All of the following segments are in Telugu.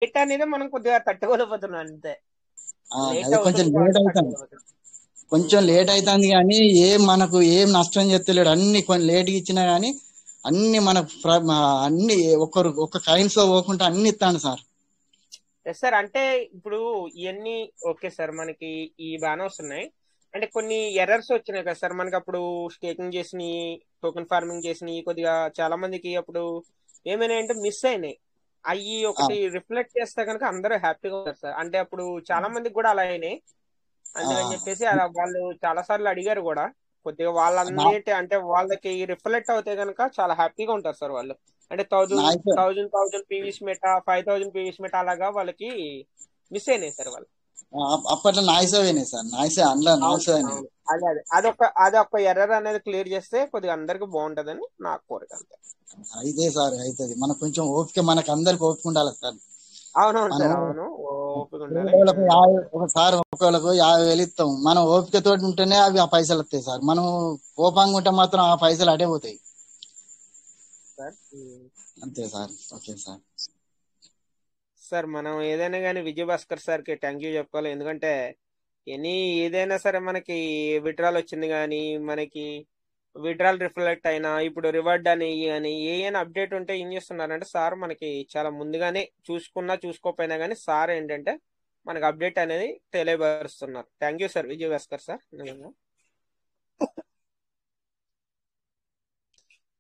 లేట్ అనేది మనం కొద్దిగా తట్టుకోలేకపోతున్నాం అంతే. లేట్ అది కొంచెం అవుతుంది లేట్ కాబట్టి అవుతాను, తట్టుకోలేకపోతున్నాం. కొంచెం లేట్ అవుతుంది కానీ ఏం మనకు ఏం నష్టం చేస్తలేడు. అన్ని కొంచెం లేట్గా ఇచ్చినా కానీ అన్ని మనకు అన్ని ఒక్క కైన్స్ లో పోకుండా అన్ని ఇస్తాను సార్. Yes sir. అంటే ఇప్పుడు ఇవన్నీ ఓకే సార్, మనకి ఈ బాగానే వస్తున్నాయి. అంటే కొన్ని ఎర్రర్స్ వచ్చినాయి కదా సార్ మనకి అప్పుడు స్టేకింగ్ చేసినవి, టోకెన్ ఫార్మింగ్ చేసినవి కొద్దిగా చాలా మందికి అప్పుడు ఏమైనాయి అంటే మిస్ అయినాయి. అవి ఆ, ఒకటి రిఫ్లెక్ట్ చేస్తే కనుక అందరూ హ్యాపీగా ఉంటారు సార్. అంటే అప్పుడు చాలా మందికి కూడా అలా అయినాయి. ఆ, అందుకని చెప్పేసి అలా వాళ్ళు చాలా సార్లు అడిగారు కూడా. కొద్దిగా నా వాళ్ళన్నిటి అంటే వాళ్ళకి రిఫ్లెక్ట్ అవుతే కనుక చాలా హ్యాపీగా ఉంటారు సార్ వాళ్ళు. అంటే థౌజండ్ నాయకు థౌజండ్ థౌజండ్ పీవీస్ మెటా 5000 పీవీస్ మెటా అలాగా వాళ్ళకి మిస్ అయినాయి సార్ వాళ్ళు. అప్పట్లో నాయిసే పోయినాయి సార్, నాయిసే అందులో అవును నాయిసే అయినాయి. అవును. అదొక ఎర్రర్ అనేది క్లియర్ చేస్తే కొద్దిగా అందరికి బాగుంటదని నా కోరిక అంతే. అయితే సార్ అవుతుంది, మనకు కొంచెం ఓపిక, మనకు అందరికి ఓపిక ఉండాలి సార్. అవునవును మనం సార్. అవును. ఓపిక ఉండాలి. పేదోళ్ళకు ఒకసారి ఒకళ్ళకు 50,000 ఇస్తాం, మనం ఓపికతో ఉంటేనే అవి ఆ పైసలు వస్తాయి సార్. మనం కోపంగా ఉంటే మాత్రం ఆ పైసలు అటే పోతాయి. సార్. అంతే సార్. Okay sir. సార్ మనం ఏదైనా కానీ విజయభాస్కర్ సార్కి థ్యాంక్ యూ చెప్పుకోవాలి. ఎందుకంటే ఎనీ ఏదైనా సరే మనకి విడ్రాల్ వచ్చింది కానీ మనకి విడ్రాల్ రిఫ్లెక్ట్ అయినా ఇప్పుడు రివార్డ్ అని అని ఏమైనా అప్డేట్ ఉంటే ఏం చేస్తున్నారంటే సార్ మనకి చాలా ముందుగానే చూసుకున్నా చూసుకోకపోయినా కానీ సార్ ఏంటంటే మనకి అప్డేట్ అనేది తెలియపరుస్తున్నారు. Thank you sir Vijayabhaskar sir. నిజంగా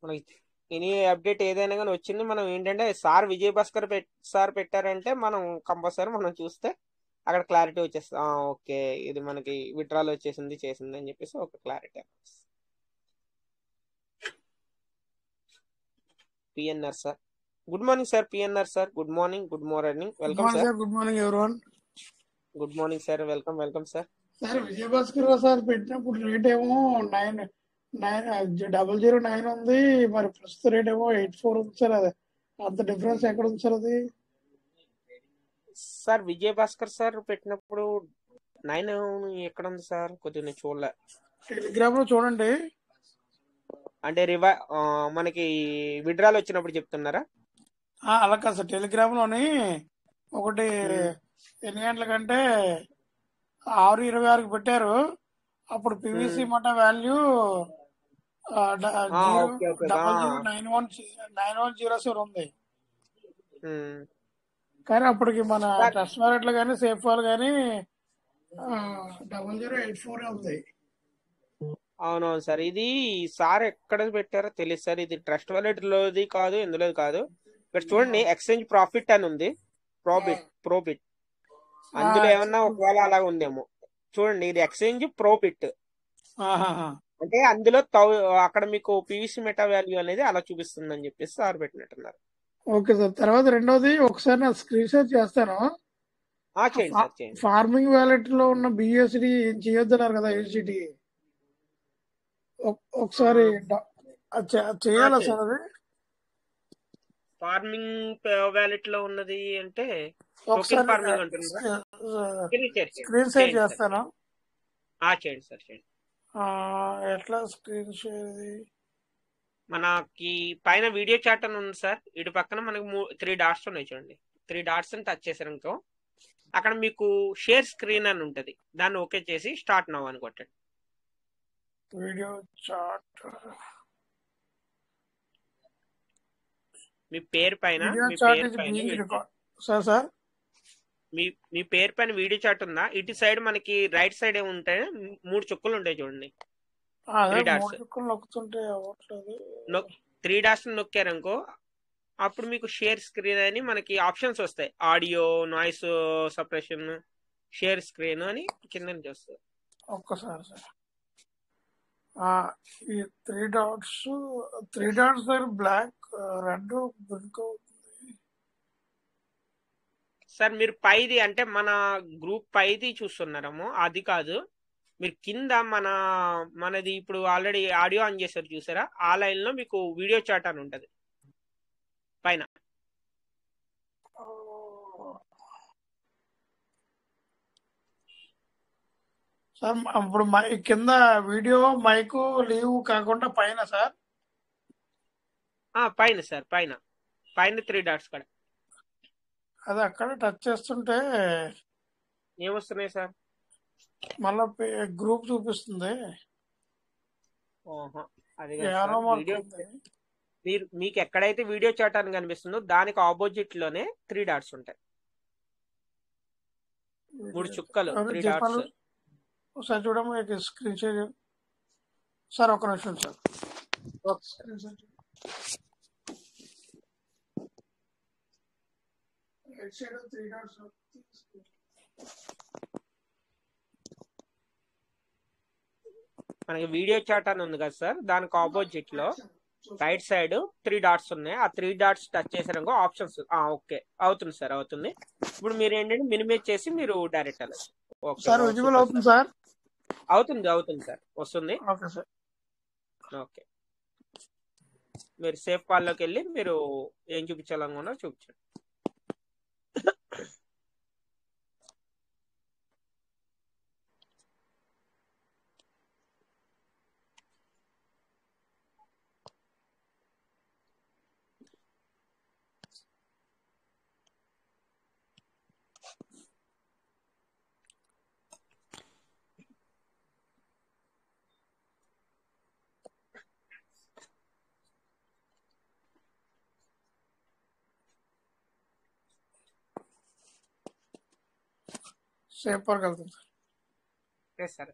మనకి ఎనీ అప్డేట్ ఏదైనా కానీ వచ్చింది మనం ఏంటంటే సార్ విజయభాస్కర్ సార్ పెట్టారంటే మనం కంపల్సరీ మనం చూస్తే అక్కడ క్లారిటీ వచ్చేస్తుంది. ఓకే ఇది మనకి విడ్రాల్ వచ్చేసింది చేసింది అని చెప్పేసి ఒక clarity. PNR sir, good morning sir. PNR sir, good morning. Good morning. Good welcome morning sir. Sir. Good morning everyone. Good morning sir. Welcome welcome sir. Sir Vijayabhaskar sir పెట్టినప్పుడు రేట్ ఏమో 99009 ఉంది, మరి ప్రస్తుత రేట్ ఏమో 84 ఉంది సార్. అది అంత డిఫరెన్స్ ఎక్కడ ఉంది సార్ అది? సార్ విజయభాస్కర్ సార్ పెట్టినప్పుడు 9 ఎక్కడ ఉంది సార్? కొద్దిగా నేను చూడలే. టెలిగ్రామ్ లో చూడండి. అంటే మనకి విడ్రాల్ వచ్చినప్పుడు చెప్తున్నారా? అలా కాదు సార్, టెలిగ్రామ్ లోని ఒకటి ఎన్ని గంటల కంటే 6:26కి పెట్టారు. అప్పుడు పివిసి మట వాల్యూ ఓకే ఓకే. 009107 ఉంది. ఉమ్. కానీ అప్పటికి మన సార్ ట్రస్ట్ వాలెట్లు కానీ సేఫ్ వాళ్ళు కానీ 0084 ఉంది. అవునవును సార్. ఇది సార్ ఎక్కడ పెట్టారో తెలియదు సార్. ఇది ట్రస్ట్ వాలెట్ లోది కాదు, ఇందులోది కాదు. ఇక్కడ చూడండి ఎక్స్చేంజ్ ప్రాఫిట్ అని ఉంది. ప్రోబిట్ అందులో ఏమన్నా ఒకవేళ అలా ఉందేమో చూడండి. ఇది ఎక్స్చేంజ్ ప్రోబిట్ అంటే అందులో అక్కడ మీకు పీవీసీ మెటా వాల్యూ అనేది అలా చూపిస్తుంది అని చెప్పేసి సార్ పెట్టినట్టున్నారు. Okay sir. తర్వాత రెండోది ఒకసారి నా స్క్రీన్ షాట్ చేస్తాను. చేయండి సార్ చేయండి. ఫార్మింగ్ వ్యాలెట్ లో ఉన్న బిఎస్డి ఏం చేయొద్దన్నారు కదా ఎస్జిటి, ఒకసారి చేయాలా సార్ అది? ఫార్మింగ్ వ్యాలెట్ లో ఉన్నది అంటే టోకెన్ ఒకసారి ఫార్మింగ్ అంటున్నారా? స్క్రీన్ షేర్ చేస్తాను. చేయండి సార్ చేయండి. ఎట్లా స్క్రీన్ షేర్? మనకి పైన వీడియో చాట్ అని ఉంది సార్. ఇటు పక్కన మనకి 3 డాట్స్ ఉన్నాయి చూడండి. 3 డాట్స్ అని టచ్ చేశారు ఇంకో అక్కడ మీకు షేర్ స్క్రీన్ అని ఉంటది. దాన్ని ఓకే చేసి స్టార్ట్ నౌ అని కొట్టండి. వీడియో చాట్ మీ పేరు పైన మీ పేరు పైన వీడియో చాట్ ఉందా? ఇటు సైడ్ మనకి రైట్ సైడ్ ఏముంటాయి 3 చుక్కలు ఉంటాయి చూడండి. 3 డాట్స్ 3 డాట్స్ నొక్కారనుకో అప్పుడు మీకు షేర్ స్క్రీన్ అని మనకి ఆప్షన్స్ వస్తాయి. Audio, noise separation, share screen అని కింద నుంచి వస్తుంది. ఒక్కసారి సార్ ఈ 3 డాట్స్ దగ్గర బ్లాక్ రెడ్ బ్లింక్ అవుతుంది సార్. మీరు పైది అంటే మన గ్రూప్ పైది చూస్తున్నారేమో, అది కాదు. మీరు కింద మనది ఇప్పుడు ఆల్రెడీ ఆడియో ఆన్ చేశారు చూసారా, ఆ లైన్ లో మీకు వీడియో చాట్ అని ఉంటది పైన. సార్ ఇప్పుడు కింద వీడియో మైక్ లీవ్ కాకుండా పైన సార్ పైన సార్ పైన 3 డాట్స్ కూడా అది అక్కడ టచ్ చేస్తుంటే ఏమొస్తున్నాయి సార్? మళ్ళా గ్రూప్ చూపిస్తుంది. ఓహో, అది కాదు యారో సార్. మార్క్ వీడియో ఉంది. మీకు ఎక్కడైతే వీడియో చాట్ అని కనిపిస్తుందో దానికి ఆపోజిట్ లోనే 3 డాట్స్ ఉంటాయి. 3 చుక్కలు, 3 చెప్పాలి డాట్స్. ఒకసారి చూడము స్క్రీన్ షేర్ సార్. ఒక నిమిషం sir. Screen share right side 3 dots. మనకి వీడియో చాట్ అని ఉంది కదా సార్, దానికి ఆపోజిట్ లో రైట్ సైడ్ 3 డాట్స్ ఉన్నాయి. ఆ 3 డాట్స్ టచ్ చేసారనుకో ఆప్షన్స్. ఓకే, అవుతుంది సార్, అవుతుంది. ఇప్పుడు మీరు ఏంటంటే మినిమైజ్ చేసి మీరు డైరెక్ట్ వెళ్ళచ్చు. ఓకే, సార్ విజిబుల్ అవుతుంది సార్. అవుతుంది సార్, వస్తుంది. Okay sir. ఓకే, మీరు సేఫ్ కాల్లోకి వెళ్ళి మీరు ఏం చూపించాలనుకున్నారో చూపించండి. సేఫ్ వరకు వెళ్తుంది సార్. సార్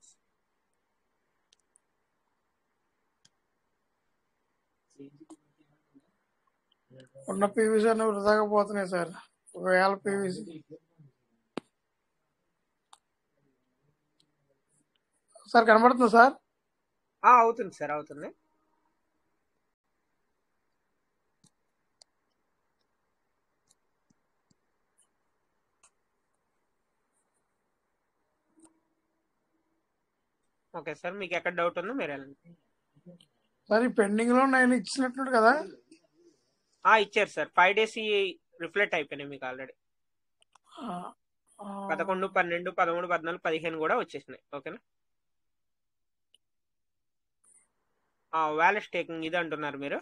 ఉన్న పీవీసీ అన్ని వృధాగా పోతున్నాయి సార్. 1000 పీవీసీ. సార్ కనబడుతుంది సార్. అవుతుంది సార్, అవుతుంది. ఓకే సార్, మీకు ఎక్కడ డౌట్ ఉందో మీరు వెళ్ళండి సార్. ఈ పెండింగ్ లో నేను ఇచ్చినట్టు కదా. ఇచ్చారు సార్. 5 days రిఫ్లెక్ట్ అయిపోయినాయి మీకు ఆల్రెడీ. 11, 12, 13, 14, 15 కూడా వచ్చేసినాయి. ఓకేనా? వ్యాలెట్ స్టేకింగ్ ఇది అంటున్నారు మీరు.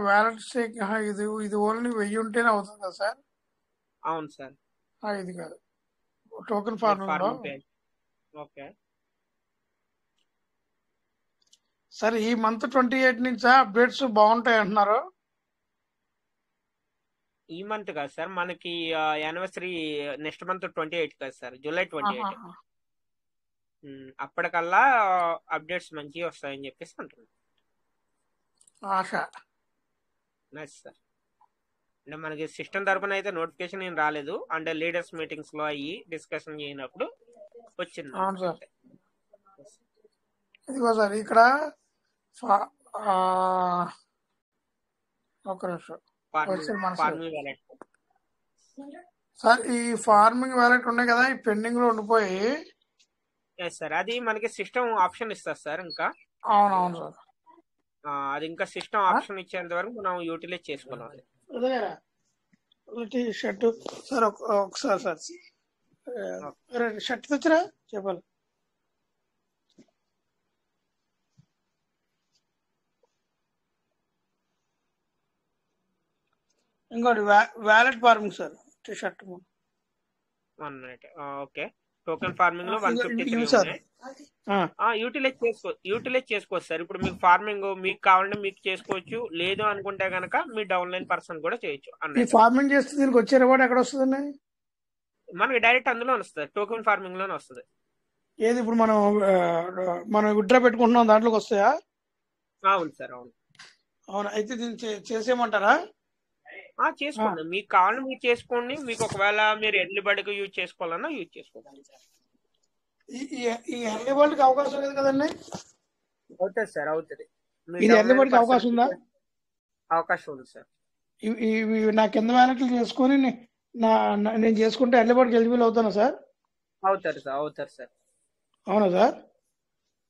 వ్యాలెట్ స్టేకింగ్ ఇది ఓన్లీ 1000 ఉంటేనే అవుతుంది కదా సార్? అవును సార్. ఇది కాదు టోకెన్ ఫార్మింగ్. ఓకే సార్, ఈ మంత్ 28 నుంచి అప్డేట్స్ బాగుంటాయి అంటున్నారు. ఈ మంత్ కాదు సార్, మనకి యానివర్సరీ నెక్స్ట్ మంత్ 28 కదా సార్, జూలై 28. అప్పటికల్లా అప్డేట్స్ మంచిగా వస్తాయని చెప్పేసి అంటున్నాను. ఆశ నైస్ సార్. అంటే మనకి సిస్టమ్ తరపున అయితే నోటిఫికేషన్ ఏం రాలేదు. అంటే లీడర్స్ మీటింగ్స్ లో అయ్యి డిస్కషన్ చేయనప్పుడు వచ్చింది. అవును సార్. ఇదిగో సార్ ఇక్కడ ఒక నిమిషం సార్. ఈ ఫార్మింగ్ వ్యాలెట్ ఉన్నాయి కదా, ఈ పెండింగ్ లో ఉండిపోయి. సార్ అది మనకి సిస్టమ్ ఆప్షన్ ఇస్తారు సార్. ఇంకా అవునవును సార్. అది ఇంకా సిస్టమ్ ఆప్షన్ ఇచ్చేంత వరకు మనం యూటిలైజ్ చేసుకోవాలి. షర్ట్ సార్ ఒకసారి సార్ షర్ట్ తెచ్చరా చెప్పాలి. ఇంకోటి wallet farming sir. Shirt 1 minute. Okay, token farming లో 153 యూటిలైజ్ చేసుకోవచ్చు సార్. ఇప్పుడు మీకు ఫార్మింగ్ మీకు కావాలంటే మీకు చేసుకోవచ్చు, లేదు అనుకుంటే కనుక మీ డౌన్లైన్ పర్సన్ కూడా చేయొచ్చు. ఫార్మింగ్ చేస్తే దీనికి వచ్చే రివార్డ్ ఎక్కడ వస్తుందండి? మనకి డైరెక్ట్ అందులో వస్తుంది, టోకెన్ ఫార్మింగ్ లోనే వస్తుంది. ఏది ఇప్పుడు మనం విత్డ్రా పెట్టుకుంటున్నాం దాంట్లోకి వస్తాయా? అవును సార్, అవును. అవును. అయితే దీన్ని చేసేయమంటారా? చేసుకోండి, మీకు కావాలని మీరు చేసుకోండి. మీకు ఒకవేళ మీరు ఎర్లీ బర్డ్కి యూజ్ చేసుకోవాలన్నా యూజ్ చేసుకోండి. ఈ ఎర్లీ బర్డ్కి అవకాశం లేదు కదండి? అవుతుంది సార్, అవుతుంది. ఇది ఎర్లీ బర్డ్కి అవకాశం ఉందా? అవకాశం ఉంది సార్. ఇవి నా కింద వ్యాలెట్లు చేసుకొని నేను చేసుకుంటే ఎర్లీ బర్డ్కి ఎలిజిబుల్ అవుతానా సార్? అవుతారు సార్. అవునా సార్?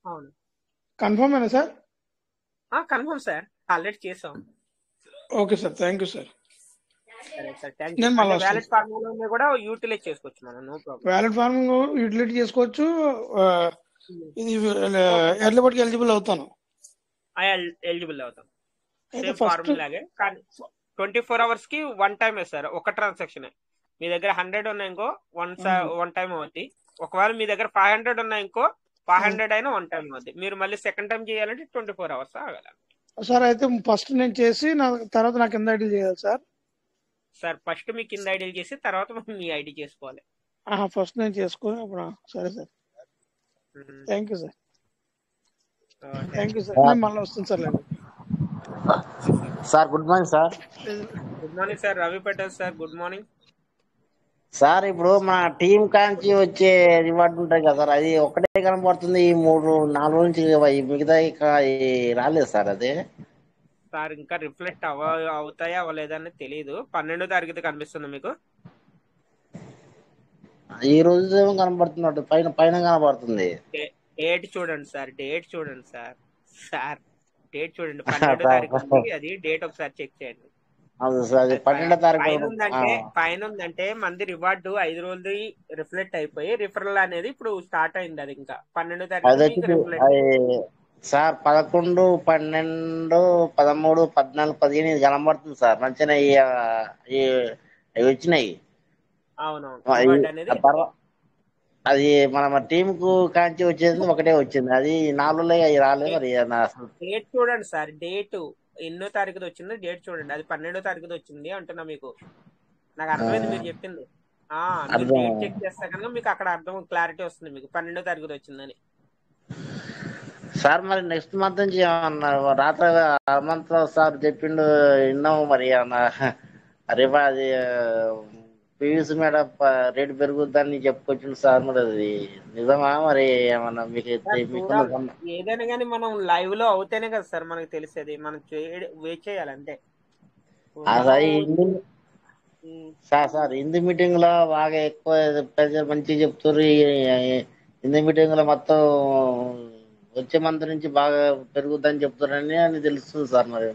అవును. కన్ఫర్మ్ అయినా సార్? కన్ఫర్మ్ సార్, ఆల్రెడీ చేసాం. Okay sir, thank you sir. Wallet farming కూడా యూటిలైజ్ చేసుకోవచ్చు మనం, no problem. Wallet farming utilize చేసుకోవచ్చు. ఇది ఎర్లీ బర్డ్కి ఎలిజిబుల్ అవుతాను. ఎలిజిబుల్ అవుతాం. సేమ్ ఫార్మింగ్ లాగే, కానీ 24 hours కి 1 time సార్, ఒక ట్రాన్సాక్షన్. మీ దగ్గర 100 ఉన్నాయనుకో వన్ టైం అవుద్ది. ఒకవేళ మీ దగ్గర 500 ఉన్నాయనుకో 500 అయినా వన్ టైం అవుద్ది. మీరు మళ్ళీ సెకండ్ టైం చేయాలంటే 24 hours ఆగాలి. సార్ అయితే ఫస్ట్ నేను చేసి తర్వాత నాకు కింద ఐడి చేయాలి సార్. సార్ ఫస్ట్ మీ కింద ఐడీలు చేసి తర్వాత మీ ఐడి చేసుకోవాలి. ఫస్ట్ నేను చేసుకుని అప్పుడు సరే sir. Thank you sir. Thank you sir. నేను మళ్ళీ వస్తుంది సార్. లేదు sir good morning sir. Good morning sir. Ravi Patel sir. Good morning sir. ఇప్పుడు మన టీం కాంచి వచ్చే రివార్డు ఉంటాయి కదా సార్, అది ఒక్కటే కనబడుతుంది. ఈ 3-4 రోజుల నుంచి మిగతా రాలేదు సార్. అదే సార్ ఇంకా రిఫ్లెక్ట్ అవుతాయా అవ్వలేదని తెలియదు. 12వ తారీఖు కనిపిస్తుంది మీకు. ఈ రోజు ఏమో కనబడుతున్నట్టు పైన పైన కనబడుతుంది. డేట్ చూడండి సార్. డేట్ చూడండి సార్. సార్ డేట్ చూడండి. 12వ తారీఖు ఉంది. అది డేట్ ఒకసారి చెక్ చేయండి. అవును సార్, అది 12వ తారీఖు పైన ఉందంటే మంది రివార్డు 5 రోజులు రిఫ్లెక్ట్ అయిపోయి రిఫరల్ అనేది ఇప్పుడు స్టార్ట్ అయింది. అది ఇంకా 12వ తారీఖు సార్ 11, 12, 13, 14, 15 ఇది కనబడుతుంది సార్. మంచిగా అవి వచ్చినాయి. అవునవును. అది మన టీం కు కాంచి వచ్చేది ఒకటే వచ్చింది. అది 4 అవి రాలేదు. మరి డేట్ చూడండి సార్. డేట్ ఎన్నో తారీఖు వచ్చిందో డేట్ చూడండి. అది 12వ తారీఖు వచ్చింది అంటున్నా మీకు. నాకు అర్థమైంది మీరు చెప్పింది. మీరు డేట్ చెక్ చేస్తే కనుక మీకు అక్కడ అర్థం క్లారిటీ వస్తుంది మీకు 12వ తారీఖు వచ్చిందని. సార్ మరి నెక్స్ట్ మంత్ నుంచి ఏమన్నా రాత్రి హనుమంతరావు సార్ చెప్పిండు విన్నాము. మరి ఏమన్నా రేపు అది పీవీసీ మేడం రేటు పెరుగుద్దని చెప్పుకొచ్చిండు సార్. మరి అది నిజమా? మరి ఏమన్నా మీకు ఏదైనా కానీ మనం లైవ్ లో అవుతేనే కదా సార్ మనకు తెలిసేది. మనం వెయిట్ చేయాలి అంతే. సార్ హిందీ మీటింగ్ లో బాగా ఎక్కువ ప్రెజర్ మంచిగా చెప్తారు. హిందీ మీటింగ్ లో మొత్తం వచ్చే మంత్ నుంచి బాగా పెరుగుద్దని చెప్తారని అని తెలుస్తుంది సార్. మరి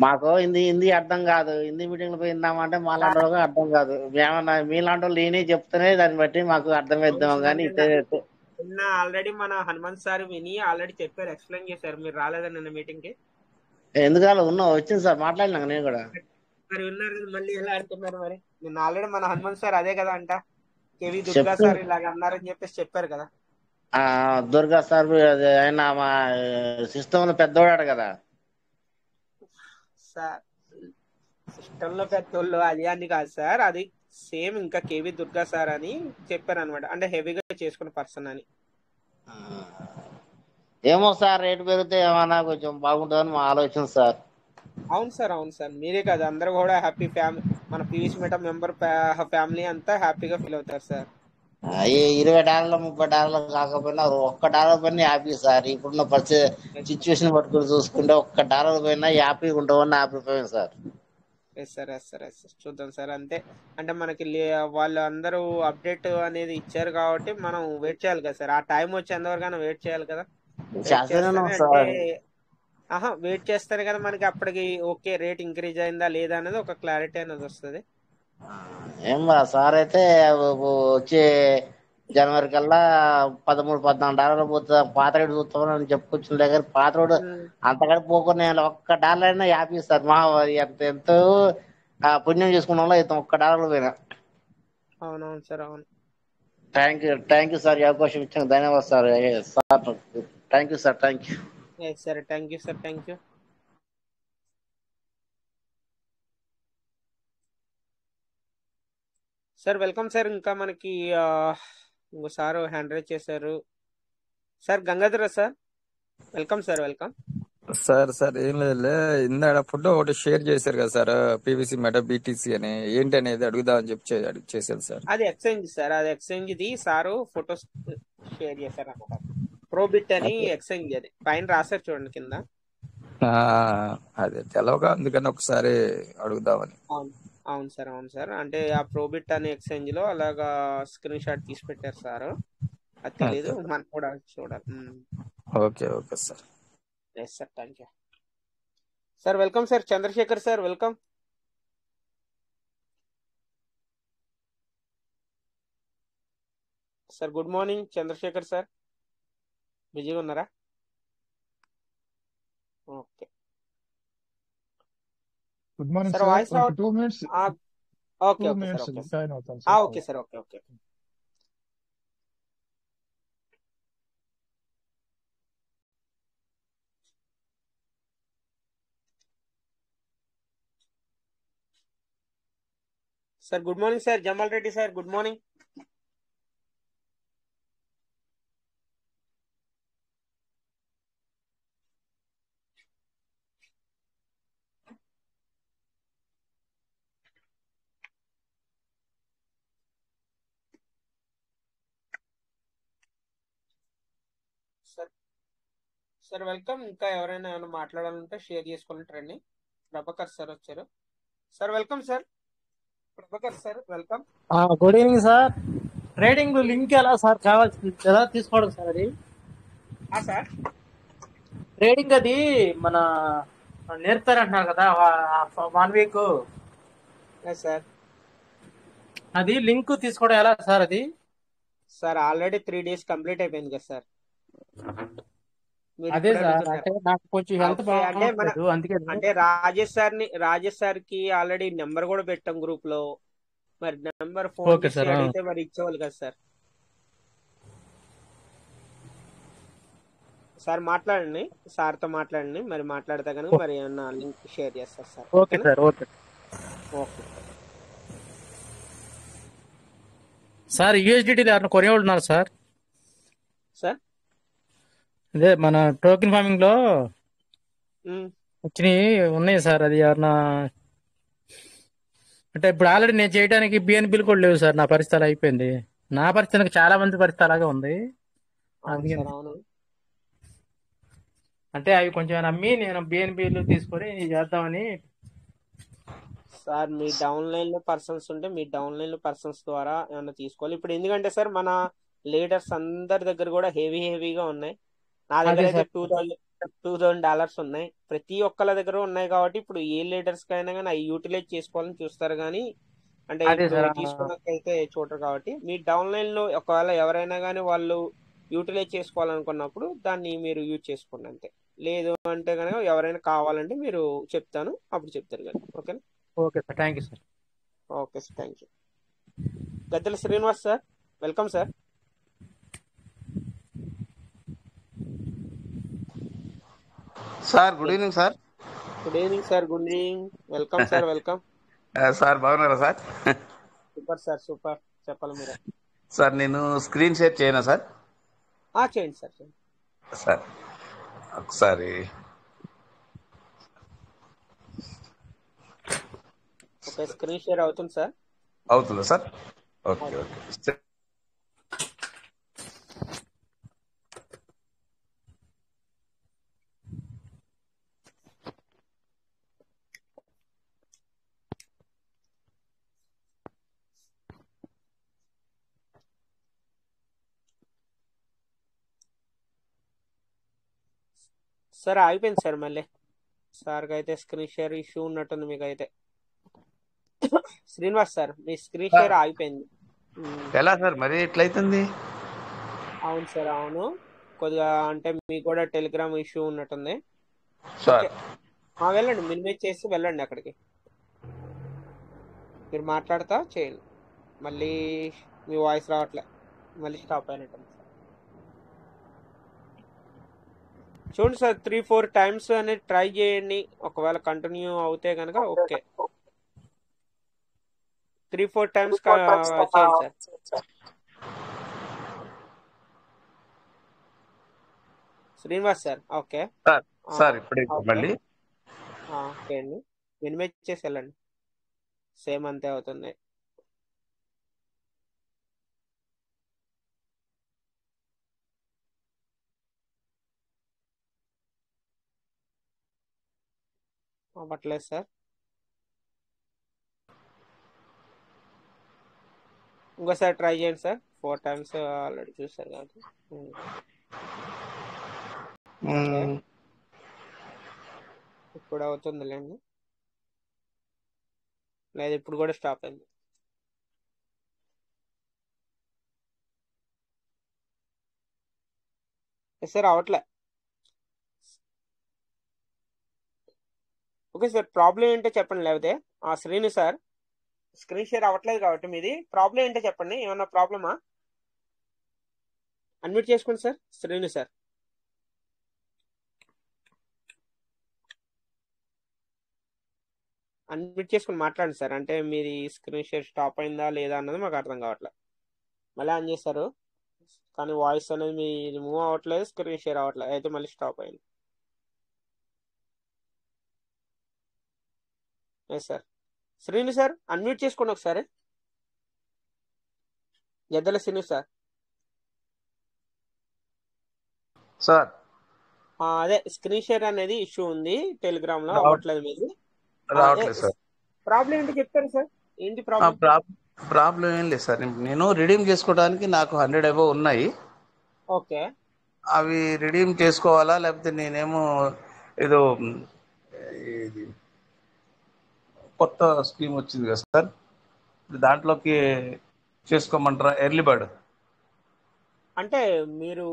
మాకు హిందీ అర్థం కాదు. హిందీ మీటింగ్ లో పోయిందామంటే మాలాంటి వాళ్ళకి అర్థం కాదు. ఏమన్నా మీలాంటి వాళ్ళు నేనే చెప్తేనే దాన్ని బట్టి మాకు అర్థమవుతాం. కానీ ఆల్రెడీ మన హనుమంత్ సార్ విని ఆల్రెడీ చెప్పారు, ఎక్స్ప్లెయిన్ చేశారు. మీరు రాలేదని నిన్న మీటింగ్ కి. ఎందుకు వచ్చింది సార్, మాట్లాడినాక నేను కూడా. మరి ఉన్నారు మళ్ళీ ఎలా అంటున్నారు? మరి నిన్న ఆల్రెడీ మన హనుమంత్ సార్ అదే కదా అంట, కేవి దుర్గా సార్ ఇలాగ అన్నారని చెప్పేసి చెప్పారు కదా. దుర్గా సార్ ఆయన మా సిస్టమ్ లో పెద్దవాడు కదా సార్. సిస్టమ్ లో పెద్దోళ్ళు అది అని కాదు సార్, అది సేమ్ ఇంకా కేవి దుర్గా సార్ అని చెప్పారు అనమాట. అంటే హెవీగా చేసుకున్న పర్సన్ అని. ఏమో సార్, రేటు పెరిగితే ఏమన్నా కొంచెం బాగుంటుందని మా ఆలోచన సార్. అవును సార్, అవును సార్. మీరే కాదు అందరూ కూడా హ్యాపీ ఫ్యామిలీ, మన పీవీసీ మేడం మెంబర్ ఫ్యామిలీ అంతా హ్యాపీగా ఫీల్ అవుతారు సార్. $20, $30 కాకపోయినా $1 పైన హ్యాపీ సార్. ఇప్పుడున్న సిచ్యువేషన్ పట్టుకుని చూసుకుంటే $1 పైన హ్యాపీగా ఉంటామని నా అభిప్రాయం sir. Yes sir, yes sir, yes sir. చూద్దాం సార్. అంతే అంటే మనకి వాళ్ళు అందరూ అప్డేట్ అనేది ఇచ్చారు కాబట్టి మనం వెయిట్ చేయాలి కదా సార్. ఆ టైం వచ్చేంతవరకు వెయిట్ చేయాలి కదా. వెయిట్ చేస్తేనే కదా మనకి అప్పటికి ఓకే రేట్ ఇంక్రీజ్ అయిందా లేదా అనేది ఒక క్లారిటీ అనేది వస్తుంది. ఏం సార్ అయితే వచ్చే జనవరి కల్లా $13-14 పోతుంది. పాత రేటు చూస్తామని చెప్పుకొచ్చిన దగ్గర పాత రోడ్డు అంతకంటే పోకుండా $1 అయినా హ్యాపీ సార్. మా ఎంతో పుణ్యం చేసుకున్న వాళ్ళు అయితే $1 పోయినా. అవునవును సార్, అవును. Thank you sir. ఈ అవకాశం ఇచ్చిన ధన్యవాదాలు sir. Thank you sir. Thank you సరే. Thank you sir. Thank you sir. Welcome sir. ఇంకా మనకి ఇంకో సార్ హ్యాండ్ రైజ్ చేశారు sir. Gangadhara sir, welcome sir. Welcome sir. ఏం లేదులే, ఇందాడ ఫోటో ఒకటి షేర్ చేశారు కదా సార్, పీవీసీ మెటా బీటీసీ అని. ఏంటి అనేది అడుగుదామని చెప్పి చేశారు సార్. అది ఎక్స్చేంజ్ సార్. అది exchange the sir photos share చేశారు అన్నమాట. ప్రోబిట్ అని ఎక్స్చేంజ్. అది పైన రాశారు చూడండి కింద. అదే తెలవగా అందుకని ఒకసారి అడుగుదామని. అవును సార్, అవును సార్. అంటే ఆ ప్రోబిట్ అనే ఎక్స్చేంజ్ లో అలాగా స్క్రీన్ షాట్ తీసి పెట్టారు సార్. అది తెలీదు, మనం కూడా చూడాలి. Okay sir. Yes sir. Thank you sir. Welcome sir. Chandrasekhar sir, welcome sir. Good morning Chandrasekhar sir. బిజీగా ఉన్నారా? Okay good morning sir. Voice 2 minutes. Okay 2 okay sir minutes okay sir join అవుతాను sir. Okay sir okay okay sir good morning sir Jamal Reddy sir good morning sir sir welcome ఇంకా ఎవరైనా ఏమైనా మాట్లాడాలంటే షేర్ చేసుకోవాలంటే రండి ప్రభాకర్ సార్ వచ్చారు sir welcome sir Prabhakar sir welcome good evening sir. Trading link ఎలా సార్ కావాల్సింది ఎలా తీసుకోవడం సార్ అది? సార్ ట్రేడింగ్ అది మన నేర్పుతారంటున్నారు కదా 1 వీక్, సార్ అది లింక్ తీసుకోవడం ఎలా సార్ అది? సార్ ఆల్రెడీ 3 days కంప్లీట్ అయిపోయింది కదా సార్ మీరు అదే ఇప్పుడు సార్, అడుగుతున్నారు అంటే నాకు కొంచెం హెల్త్ ఓకే అంటే మన బాగోట్లేదు, అందుకే. అంటే రాజేష్ సార్ కి ఆల్రెడీ నెంబర్ కూడా పెట్టాం గ్రూప్ లో మరి నెంబర్ ఫోన్ ఓకే చేసి సార్. అడిగితే మరి ఇచ్చేవాళ్ళు కదా సార్ సార్ మాట్లాడండి సార్ తో మాట్లాడండి మరి మాట్లాడితే కనుక మరి ఏమన్నా లింక్ షేర్ చేస్తారు సార్ ఓకే ఓకేనా sir. Okay okay sir, USDT ఎవరైనా కొనేవాళ్ళు ఉన్నారు సార్? సార్ అదే మన టోకెన్ ఫార్మింగ్ లో ఉమ్, వచ్చినాయి ఉన్నాయి సార్, అది ఎవరన్నా అంటే ఇప్పుడు ఆల్రెడీ నేను చేయడానికి బిఎన్బిలు కూడా లేవు సార్, నా పరిస్థితి అలా అయిపోయింది. నా పరిస్థితి చాలా మంది పరిస్థితి అలాగే ఉంది. అవును అందుకని సార్ అవును అంటే అవి కొంచెం నమ్మి నేను బిఎన్బిలు తీసుకొని చేద్దామని. సార్ మీ డౌన్లైన్ లో పర్సన్స్ ఉంటే మీ డౌన్లైన్ లో పర్సన్స్ ద్వారా ఏమన్నా తీసుకోవాలి ఇప్పుడు ఎందుకంటే సార్ మన లీడర్స్ అందరి దగ్గర కూడా హెవీగా ఉన్నాయి నా దగ్గర అదే అయితే సార్. $2,000 ఉన్నాయి ప్రతి ఒక్కళ్ళ దగ్గర ఉన్నాయి కాబట్టి ఇప్పుడు ఏ లీడర్స్ కైనా కానీ అవి యూటిలైజ్ చేసుకోవాలని చూస్తారు కానీ అంటే అదే ఇప్పుడు సార్. తీసుకున్నకైతే చూడరు కాబట్టి మీ డౌన్లైన్ లో ఒకవేళ ఎవరైనా కానీ వాళ్ళు యూటిలైజ్ చేసుకోవాలనుకున్నప్పుడు దాన్ని మీరు యూజ్ చేసుకోండి అంతే లేదు అంటే కనుక ఎవరైనా కావాలంటే మీరు చెప్తాను అప్పుడు చెప్తారు కానీ ఓకేనా okay sir, thank you sir. Okay sir thank you Gaddela Srinivas sir welcome sir sir good evening sir. Good evening sir good evening welcome sir welcome sir బాగున్నారా సార్? సూపర్ సార్ సూపర్ చెప్పాలి మీరే సార్ నేను స్క్రీన్ షేర్ చేయనా సార్? చేయండి సార్ చేయండి సార్ ఒకసారి ఓకే స్క్రీన్ షేర్ అవుతుంది సార్ అవుతుందా సార్? ఓకే ఓకే సార్ ఆగిపోయింది సార్ మళ్ళీ సార్కి అయితే స్క్రీన్ షేర్ ఇష్యూ ఉన్నట్టుంది మీకు అయితే శ్రీనివాస్ సార్ మీ స్క్రీన్ షేర్ ఆగిపోయింది ఎలా సార్ మరి ఎట్లయితుంది? అవును సార్ అవును కొద్దిగా అంటే మీకు కూడా టెలిగ్రామ్ ఇష్యూ ఉన్నట్టుంది సార్ ఓకే వెళ్ళండి మినిమైజ్ చేసి వెళ్ళండి అక్కడికి మీరు మాట్లాడతా చేయండి మళ్ళీ మీ వాయిస్ రావట్లే మళ్ళీ స్టాప్ అయినట్టుంది చూడండి సార్ 3-4 టైమ్స్ అనేది ట్రై చేయండి ఒకవేళ కంటిన్యూ అవుతే కనుక ఓకే 3-4 టైమ్స్ చేయండి sir Srinivas sir okay sir sir ఇప్పుడు ఓకే మళ్ళీ చేయండి మినిమైజ్ చేసి వెళ్ళండి సేమ్ అంతే అవుతుంది అవ్వట్లేదు సార్ ఇంకోసారి ట్రై చేయండి సార్ 4 టైమ్స్ ఆల్రెడీ చూసారు కాబట్టి ఓకే ఇప్పుడు అవుతుందిలేండి లేదు ఇప్పుడు కూడా స్టాప్ అయింది సార్ అవట్లే ఓకే సార్ ప్రాబ్లం ఏంటో చెప్పండి లేకపోతే శ్రీను సార్ స్క్రీన్ షేర్ అవ్వట్లేదు కాబట్టి మీది ప్రాబ్లం ఏంటో చెప్పండి. ఏమన్నా ప్రాబ్లమా? అన్మ్యూట్ చేసుకోండి సార్. శ్రీను సార్. అన్మ్యూట్ చేసుకుని మాట్లాడండి సార్. అంటే మీది స్క్రీన్ షేర్ స్టాప్ అయిందా లేదా అన్నది మాకు అర్థం కావట్లేదు. మళ్ళీ ఆన్ చేస్తారు కానీ వాయిస్ అనేది మీ మూవ్ అవ్వట్లేదు, స్క్రీన్ షేర్ అవ్వట్లేదు. అయితే మళ్ళీ స్టాప్ అయింది. Yes sir. Srinu sir unmute చేసుకోండి ఒకసారి. గద్దెల శ్రీను సార్. సార్ అదే స్క్రీన్ షేర్ అనేది ఇష్యూ ఉంది టెలిగ్రామ్ లో, రావ- అవ్వట్లేదు మీది. రావట్లేదు సార్. ప్రాబ్లం ఏంటి చెప్తారు సార్? ఏంటి ప్రాబ్లం? ప్రాబ్లం ఏం లేదు సార్. నేను రిడీమ్ చేసుకోవడానికి నాకు 100 అబౌవ్ ఉన్నాయి. ఓకే. అవి రిడీమ్ చేసుకోవాలా లేకపోతే నేనేమో ఏదో ఇది కొత్త స్కీమ్ వచ్చింది కదా సార్, దాంట్లోకి చేసుకోమంటారా ఎర్లీ బర్డ్? అంటే మీరు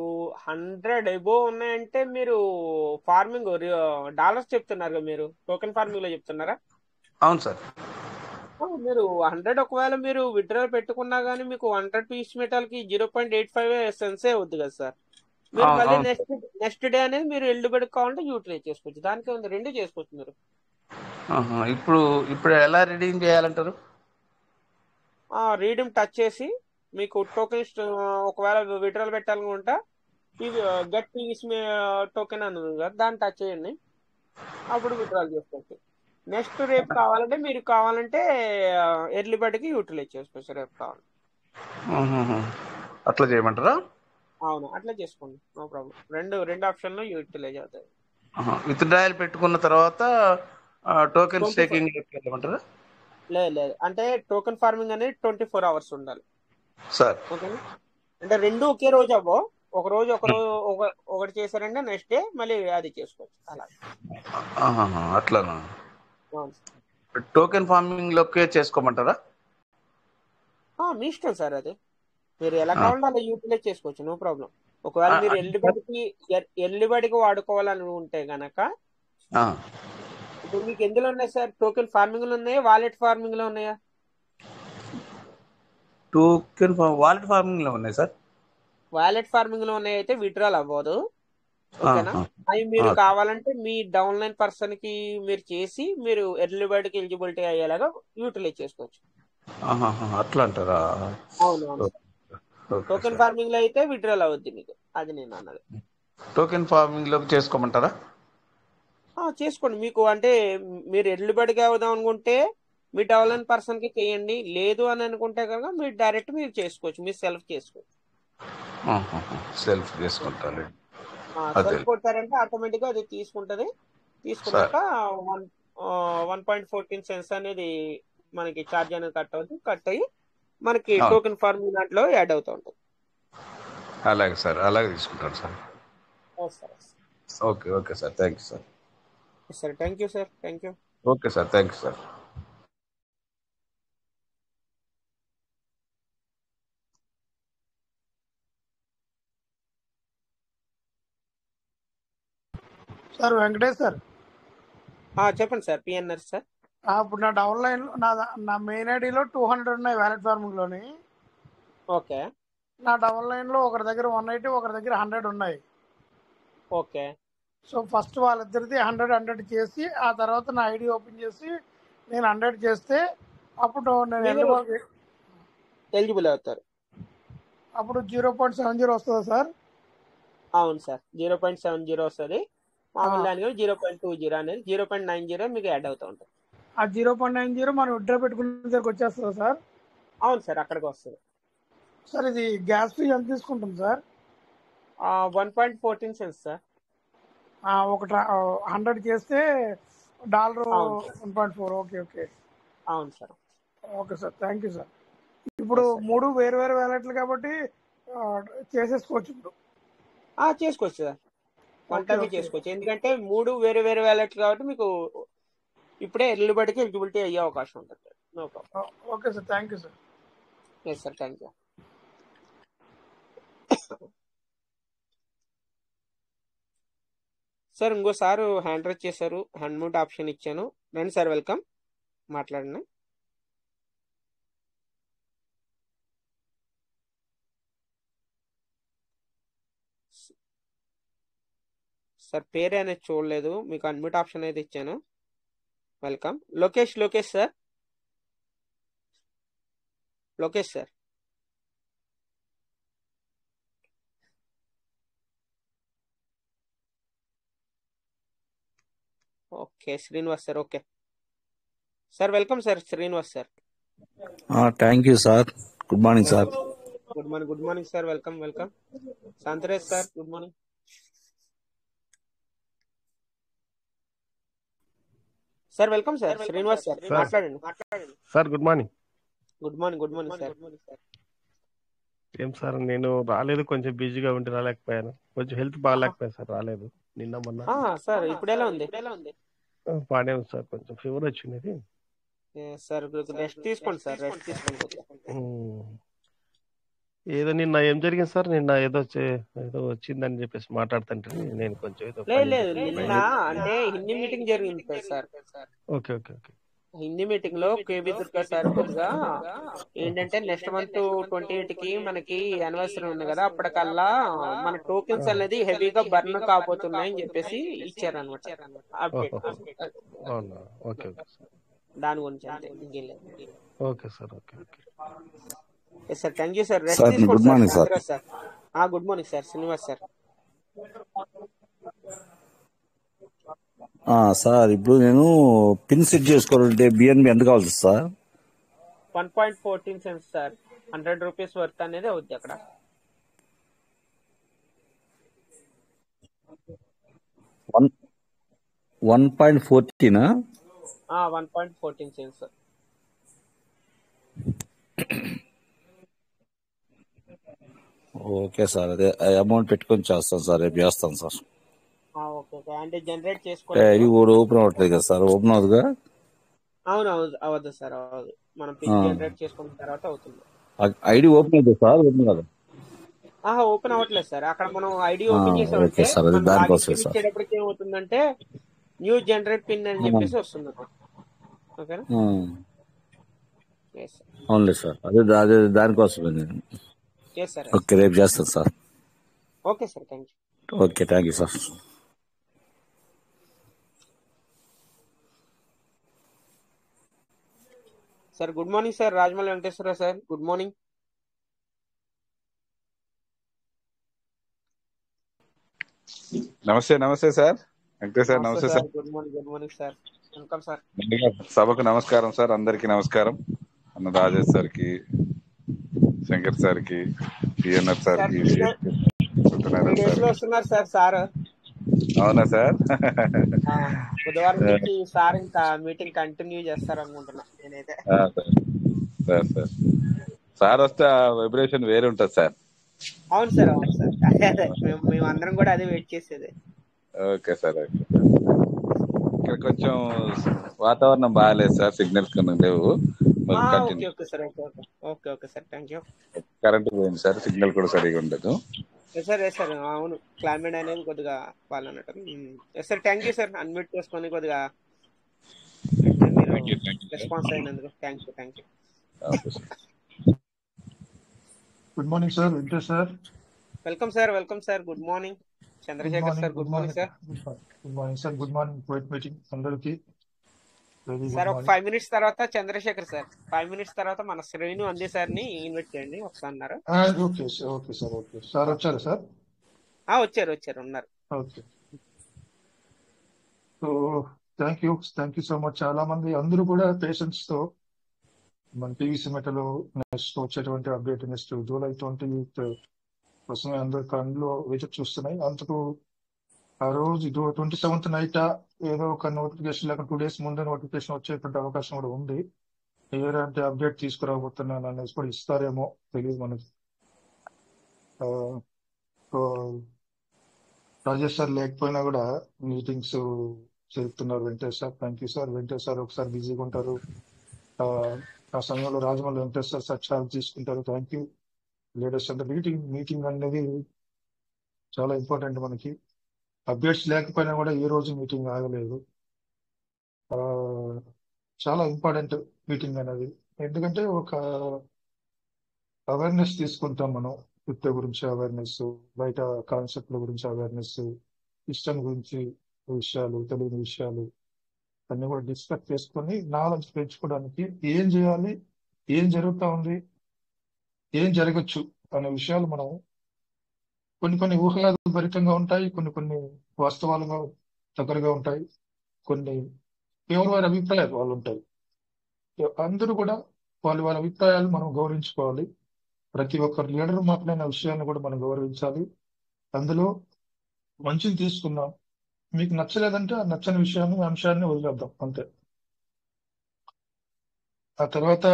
100 ఎబోవ్ ఉన్నాయంటే మీరు ఫార్మింగ్ డాలర్స్ చెప్తున్నారు కదా, మీరు టోకెన్ ఫార్మింగ్ లో చెప్తున్నారా? అవును సార్. మీరు 100 ఒకవేళ మీరు విత్డ్రాల్ పెట్టుకున్నా గానీ మీకు 100 పీస్ మెటల్కి 0.85 సెన్సే అవుద్ది కదా సార్. మీరు అవును మళ్ళీ అవును. నెక్స్ట్ డే అనేది మీరు ఎల్లుబడి కావాలంటే యూటిలైజ్ చేసుకోవచ్చు. దానికి ఉంది, రెండు చేసుకోవచ్చు మీరు. ఇప్పుడు ఇప్పుడు ఎలా రిడీమ్ చేయాలంటారు? రీడమ్ టచ్ చేసి మీకు టోకెన్ ఒకవేళ విత్డ్రాల్ పెట్టాలనుకుంటా గెట్ పీస్ టోకెన్ అని ఉంది కదా, దాన్ని టచ్ చేయండి. అప్పుడు విత్డ్రాల్ చేసుకోవచ్చు. నెక్స్ట్ రేపు కావాలంటే మీరు కావాలంటే ఎర్లీ బర్డ్కి యూటిలైజ్ చేసుకోవచ్చు రేపు కావాలి. అట్లా చేయమంటారా? అవును, అట్లా చేసుకోండి. No problem. రెండు ఆప్షన్లో యూటిలైజ్ అవుతాయి. విత్ డ్రాయల్ పెట్టుకున్న తర్వాత టోకెన్ 24 స్టేకింగ్ వెళ్ళమంటారా? లేదు, అంటే టోకెన్ ఫార్మింగ్ అనేది 24 hours ఉండాలి. సార్ ఓకేనా? అంటే రెండు ఒకే రోజు అవ్వో, ఒకటి చేశారంటే నెక్స్ట్ డే మళ్ళీ అది చేసుకోవచ్చు అలా. అట్లానా? అవును. టోకెన్ ఫార్మింగ్ లోకే చేసుకోమంటారా? మీ ఇష్టం సార్, అది మీరు ఎలా కావాలంటే అలా యూటిలైజ్ చేసుకోవచ్చు. No problem. ఒకవేళ మీరు ఎల్లుబడికి వాడుకోవాలని ఉంటే గనక ఇప్పుడు మీకు ఎందులో ఉన్నాయి సార్? టోకెన్ ఫార్మింగ్ లో ఉన్నాయా, వాలెట్ ఫార్మింగ్ లో ఉన్నాయా? టోకెన్ వాలెట్ ఫార్మింగ్ లో ఉన్నాయి సార్. వాలెట్ ఫార్మింగ్ లో ఉన్నాయి అయితే విత్డ్రాల్ అవ్వదు. ఓకేనా? అవి మీరు కావాలంటే మీ డౌన్లైన్ పర్సన్ కి మీరు చేసి మీరు ఎర్లీ బర్డ్ కి ఎలిజిబిలిటీ అయ్యేలాగా యూటిలైజ్ చేసుకోవచ్చు. అట్లా అంటారా? అవును. టోకెన్ ఫార్మింగ్ లో అయితే విత్డ్రాల్ అవుద్ది మీకు, అది నేను అన్నది. టోకెన్ ఫార్మింగ్ లోకి చేసుకోమంటారా? చేసుకోండి. మీకు అంటే మీరు ఎర్లీ బర్డ్కి అవుదాం అనుకుంటే మీ డౌన్లైన్ పర్సన్ కి చేయండి. లేదు అని అనుకుంటే కనుక మీరు డైరెక్ట్ మీరు చేసుకోవచ్చు, మీరు సెల్ఫ్ చేసుకోవచ్చు. సెల్ఫ్ చేసుకుంటారు. సెల్ఫ్ కొట్టారంటే ఆటోమేటిక్ గా అది తీసుకుంటది. తీసుకున్నాక 1.14 సెన్స్ అనేది మనకి ఛార్జ్ అనేది కట్ అయ్యి మనకి టోకెన్ ఫార్మింగ్ దాంట్లో యాడ్ అవుతూ ఉంటుంది. అలాగే సార్, అలాగే తీసుకుంటాను sir. Okay okay sir, thank you sir. Sir thank you sir. Thank you. Okay sir, thank you sir. Sir Venkatesh sir. చెప్పండి సార్. PNR sir. ఇప్పుడు నా డౌన్లైన్ నా మెయిన్ ఐడిలో 200 ఉన్నాయి వ్యాలెట్ ఫార్మింగ్ లోని. ఓకే. నా డౌన్లైన్ లో ఒకరి దగ్గర 180, ఒకరి దగ్గర 100 ఉన్నాయి. ఓకే. సో ఫస్ట్ వాళ్ళిద్దరిది 100 చేసి ఆ తర్వాత నా ఐడి ఓపెన్ చేసి నేను 100 చేస్తే అప్పుడు నేను ఎలిజిబుల్ అవుతారు. అప్పుడు 0.70 వస్తుందా సార్? అవును సార్, 0.70 వస్తుంది. మామూలు దానికి 0.20 అనేది 0.90 మీకు యాడ్ అవుతూ ఉంటుంది. ఆ 0.90 మనం విత్డ్రా పెట్టుకునే దగ్గరకు వచ్చేస్తుందా సార్? అవును సార్, అక్కడికి వస్తుంది. సార్ ఇది గ్యాస్ ఫీ ఎంత తీసుకుంటుంది సార్? 1.14 sense sir. ఒకటి 100 చేస్తే $1.4. Okay okay. అవును sir. Okay sir, thank you sir. ఇప్పుడు 3 వేరు వేరు వ్యాలెట్లు కాబట్టి చేసేసుకోవచ్చు ఇప్పుడు. చేసుకోవచ్చు సార్, వన్ టైం చేసుకోవచ్చు. ఎందుకంటే 3 వేరే వేరే వ్యాలెట్లు కాబట్టి మీకు ఇప్పుడే ఎర్లీ బర్డ్కి ఎలిజిబిలిటీ అయ్యే అవకాశం ఉంటుంది. No problem. Okay sir, thank you sir. Yes sir, thank you. Sir ఇంకోసారి హ్యాండ్ రైజ్ చేశారు, హ్యాండ్ మౌంట్ ఆప్షన్ ఇచ్చాను. రండి సార్, వెల్కమ్, మాట్లాడండి. సార్ పేరు అనేది చూడలేదు, మీకు అన్మ్యూట్ ఆప్షన్ అయితే ఇచ్చాను. Welcome. Lokesh sir. Lokesh sir. Okay, Srinivas sir. Okay sir, welcome sir Srinivas sir. Thank you sir. Good morning sir. Good morning sir. Welcome. Shantaraj sir, good morning. Sir welcome sir. Srinivas sir, మాట్లాడండి. Sir good morning. Good morning sir. ఏం సార్ నేను రాలేదు, కొంచెం బిజీగా ఉండి రాలేకపోయాను. కొంచెం హెల్త్ బాగాలేకపోయాను సార్, రాలేదు నిన్న మొన్న. సార్ ఇప్పుడు ఎలా ఉంది? బాగానే ఉంది సార్, కొంచెం ఫీవర్ వచ్చింది సార్. రెస్ట్ తీసుకోండి సార్, రెస్ట్ తీసుకోండి. ఏదో నిన్న ఏం జరిగింది సార్, నిన్న ఏదో వచ్చిందని చెప్పేసి మాట్లాడుతుంటే నేను కొంచెం ఏదో లేదు నిన్న అంటే హిందీ మీటింగ్ జరిగింది sir. Okay okay okay. Hindi meeting లో కేబీ దుర్గా సార్ కొద్దిగా ఏంటంటే నెక్స్ట్ మంత్ 28 కి మనకి యానివర్సరీ ఉంది కదా, అప్పటికల్లా మన టోకెన్స్ అనేది హెవీగా బర్న్ కాబోతున్నాయని చెప్పేసి ఇచ్చారనమాట అప్డేట్. దాని గురించి అంతే, ఇంకేం లేదు. Okay sir. Okay okay sir, thank you sir. Rest తీసుకోండి. Good morning sir. Good morning sir. Srinivas sir. Sir ఇప్పుడు నేను పిన్ సెట్ చేసుకోవాలంటే బిఎన్బి ఎంత కావాలి sir? 1.14 cents sir. 100 rupees worth అనేది అవుద్ది అక్కడ. 1.14? 1.14 cents. ఓకే సార్, అదే అమౌంట్ పెట్టుకొని చేస్తాను సార్, రేపు చేస్తాను సార్. ఓకే. అంటే జనరేట్ చేసుకోవాలి. ఐడి కూడా ఓపెన్ అవ్వట్లేదు కదా సార్? ఓపెన్ అవుతుందా? అవును, అవ్వదు సార్, అవ్వదు. మనం పిన్ జనరేట్ చేసుకున్న తర్వాత అవుతుంది. ఐడి ఓపెన్ అవుతుంది సార్? ఓపెన్ కదా? ఓపెన్ అవ్వట్లేదు సార్. అక్కడ మనం ఐడి ఓపెన్ చేసామంటే ఇచ్చేటప్పటికి ఏమవుతుందంటే న్యూ జనరేట్ పిన్ అని చెప్పేసి వస్తుంది. ఓకేనా? అవునులే సార్, అదే దానికోసమే నేను. ఓకే, రేపు చేస్తాను sir. Okay sir, thank you. Okay, thank you sir. Sir good morning sir. Rajamouli Venkateswara sir, good morning. నమస్తే సార్ వెంకటేశ్వర. నమస్తే sir. Good morning sir. Welcome sir. సభకు నమస్కారం సార్. అందరికి నమస్కారం. అన్న రాజేష్ సార్ కి, శంకర్ సార్ కి, పిఎన్ఆర్ సార్ కి, వస్తున్నారు సార్. అవునా సార్? బుధవారం నుంచి సార్ ఇంకా మీటింగ్ కంటిన్యూ చేస్తారు అనుకుంటున్నా నేనైతే. సార్ వస్తే వైబ్రేషన్ వేరే ఉంటది సార్. అవును సార్. అదే మేము అందరం కూడా అదే వెయిట్ చేసేది. Okay sir. ఇక్కడ కొంచెం వాతావరణం బాగాలేదు సార్, సిగ్నల్స్ కన్నా లేవు. Okay sir, thank you. Current పోయింది సార్, సిగ్నల్ కూడా సరిగా ఉండదు సార్. అవును, క్లైమేట్ అనేది కొద్దిగా వాళ్ళన్నట్టు. Sir thank you sir. Unmute చేసుకొని కొద్దిగా రెస్పాన్స్ అయినందుకు thank you. Good morning sir. Venkatesh sir. Welcome sir. Good morning. Chandrasekhar sir, good morning sir. Good morning sir. Good morning quite meeting అందరికి సార్. ఒక 5 minutes తర్వాత చంద్రశేఖర్ సార్, 5 minutes తర్వాత మన శ్రేణు అందే సార్ ని ఇన్వైట్ చేయండి ఒకసారి. Okay sir. సార్ వచ్చారు సార్? వచ్చారు ఉన్నారు. Okay. So thank you so much. చాలా మంది అందరూ కూడా పేషెన్స్ తో మన పీవీసీ మెటలో నెక్స్ట్ వచ్చేటువంటి అప్డేట్ నెక్స్ట్ జూలై 28 కోసమే అందరు కళ్ళు వెయిట్ చూస్తున్నాయి. అందుకు ఆ రోజు 27th నైట్ ఏదో ఒక నోటిఫికేషన్ లేక 2 days ముందే నోటిఫికేషన్ వచ్చేటువంటి అవకాశం కూడా ఉంది. ఏదంటే అప్డేట్ తీసుకురాబోతున్నాను అనేసి కూడా ఇస్తారేమో తెలియదు మనకి. రాజేష్ సార్ లేకపోయినా కూడా మీటింగ్స్ జరుపుతున్నారు. Venkatesh sir, thank you sir. Venkatesh sir ఒకసారి బిజీగా ఉంటారు, ఆ సమయంలో రాజమౌళి వెంకటేష్ సార్ ఛార్జ్ తీసుకుంటారు. థ్యాంక్ యూ లేటెస్ట్ అంటే మీటింగ్ అనేది చాలా ఇంపార్టెంట్ మనకి. అప్డేట్స్ లేకపోయినా కూడా ఈ రోజు మీటింగ్ ఆగలేదు. చాలా ఇంపార్టెంట్ మీటింగ్ అనేది. ఎందుకంటే ఒక అవేర్నెస్ తీసుకుంటాం మనం, క్రిప్టో గురించి అవేర్నెస్, బయట కాన్సెప్ట్ల గురించి అవేర్నెస్, సిస్టమ్ గురించి విషయాలు, తెలియని విషయాలు అన్ని కూడా డిస్కస్ చేసుకొని నాలెడ్జ్ పెంచుకోవడానికి ఏం చేయాలి, ఏం జరుగుతూ ఉంది, ఏం జరగచ్చు అనే విషయాలు మనం కొన్ని ఊహాభరితంగా ఉంటాయి, కొన్ని వాస్తవాలుగా దగ్గరగా ఉంటాయి, కొన్ని ఎవరి వారి అభిప్రాయాలు వాళ్ళు ఉంటాయి. అందరూ కూడా వాళ్ళ అభిప్రాయాలు మనం గౌరవించుకోవాలి. ప్రతి ఒక్కరు లీడర్ మాట్లాడిన విషయాన్ని కూడా మనం గౌరవించాలి. అందులో మంచిని తీసుకుందాం. మీకు నచ్చలేదంటే ఆ నచ్చని అంశాన్ని వదిలేద్దాం అంతే. ఆ తర్వాత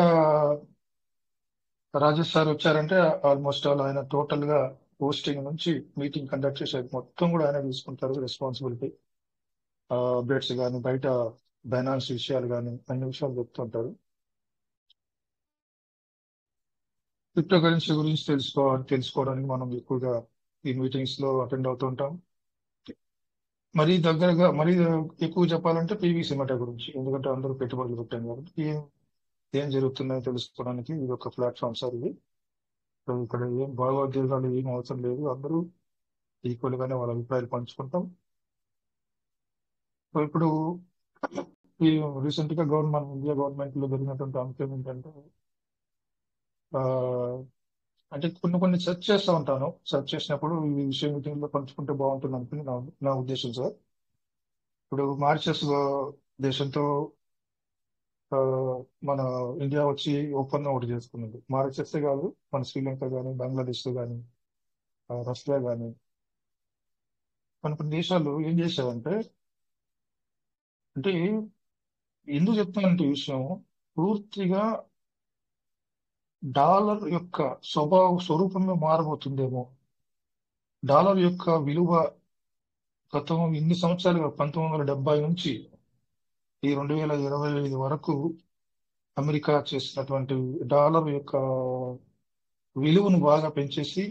రాజేష్ సార్ వచ్చారంటే ఆల్మోస్ట్ ఆల్ ఆయన టోటల్ గా పోస్టింగ్ నుంచి మీటింగ్ కండక్ట్ చేసేది మొత్తం కూడా ఆయన తీసుకుంటారు రెస్పాన్సిబిలిటీ. అప్డేట్స్ కానీ, బయట బైనాన్స్ విషయాలు కానీ అన్ని విషయాలు చెప్తుంటారు. క్రిప్టో కరెన్సీ గురించి తెలుసుకోవడానికి మనం ఎక్కువగా ఈ మీటింగ్స్ లో అటెండ్ అవుతుంటాం. మరీ ఎక్కువ చెప్పాలంటే పీవీసీ మెటా గురించి, ఎందుకంటే అందరూ పెట్టుబడులు పెట్టాం కాబట్టి ఏం జరుగుతుందో తెలుసుకోవడానికి ఇది ఒక ప్లాట్ఫామ్ సార్. ఇది ఇక్కడ ఏం భావోద్వేగాలు ఏం అవసరం లేదు, అందరూ ఈక్వల్ గానే వాళ్ళ అభిప్రాయాలు పంచుకుంటాం. ఇప్పుడు ఈ రీసెంట్ గా ఇండియా గవర్నమెంట్ లో జరిగినటువంటి అంశం ఏంటంటే అంటే కొన్ని సెర్చ్ చేస్తూ ఉంటాను. సెర్చ్ చేసినప్పుడు ఈ విషయం మీటింగ్ లో పంచుకుంటే బాగుంటుంది అనుకుని నా ఉద్దేశం సార్. ఇప్పుడు మారిషస్ దేశంతో మన ఇండియా వచ్చి ఒప్పందం ఒకటి చేసుకున్నది. మారిషస్ కాదు, మన శ్రీలంక కానీ, బంగ్లాదేశ్ కానీ, రష్యా కానీ కొన్ని దేశాలు ఏం చేశారంటే, అంటే ఎందుకు చెప్తానంటే ఈ విషయం పూర్తిగా డాలర్ యొక్క స్వరూపమే మారబోతుందేమో. డాలర్ యొక్క విలువ గతం ఇన్ని సంవత్సరాలుగా 1970 నుంచి ఈ 2025 వరకు అమెరికా చేసినటువంటి డాలర్ యొక్క విలువను బాగా పెంచేసి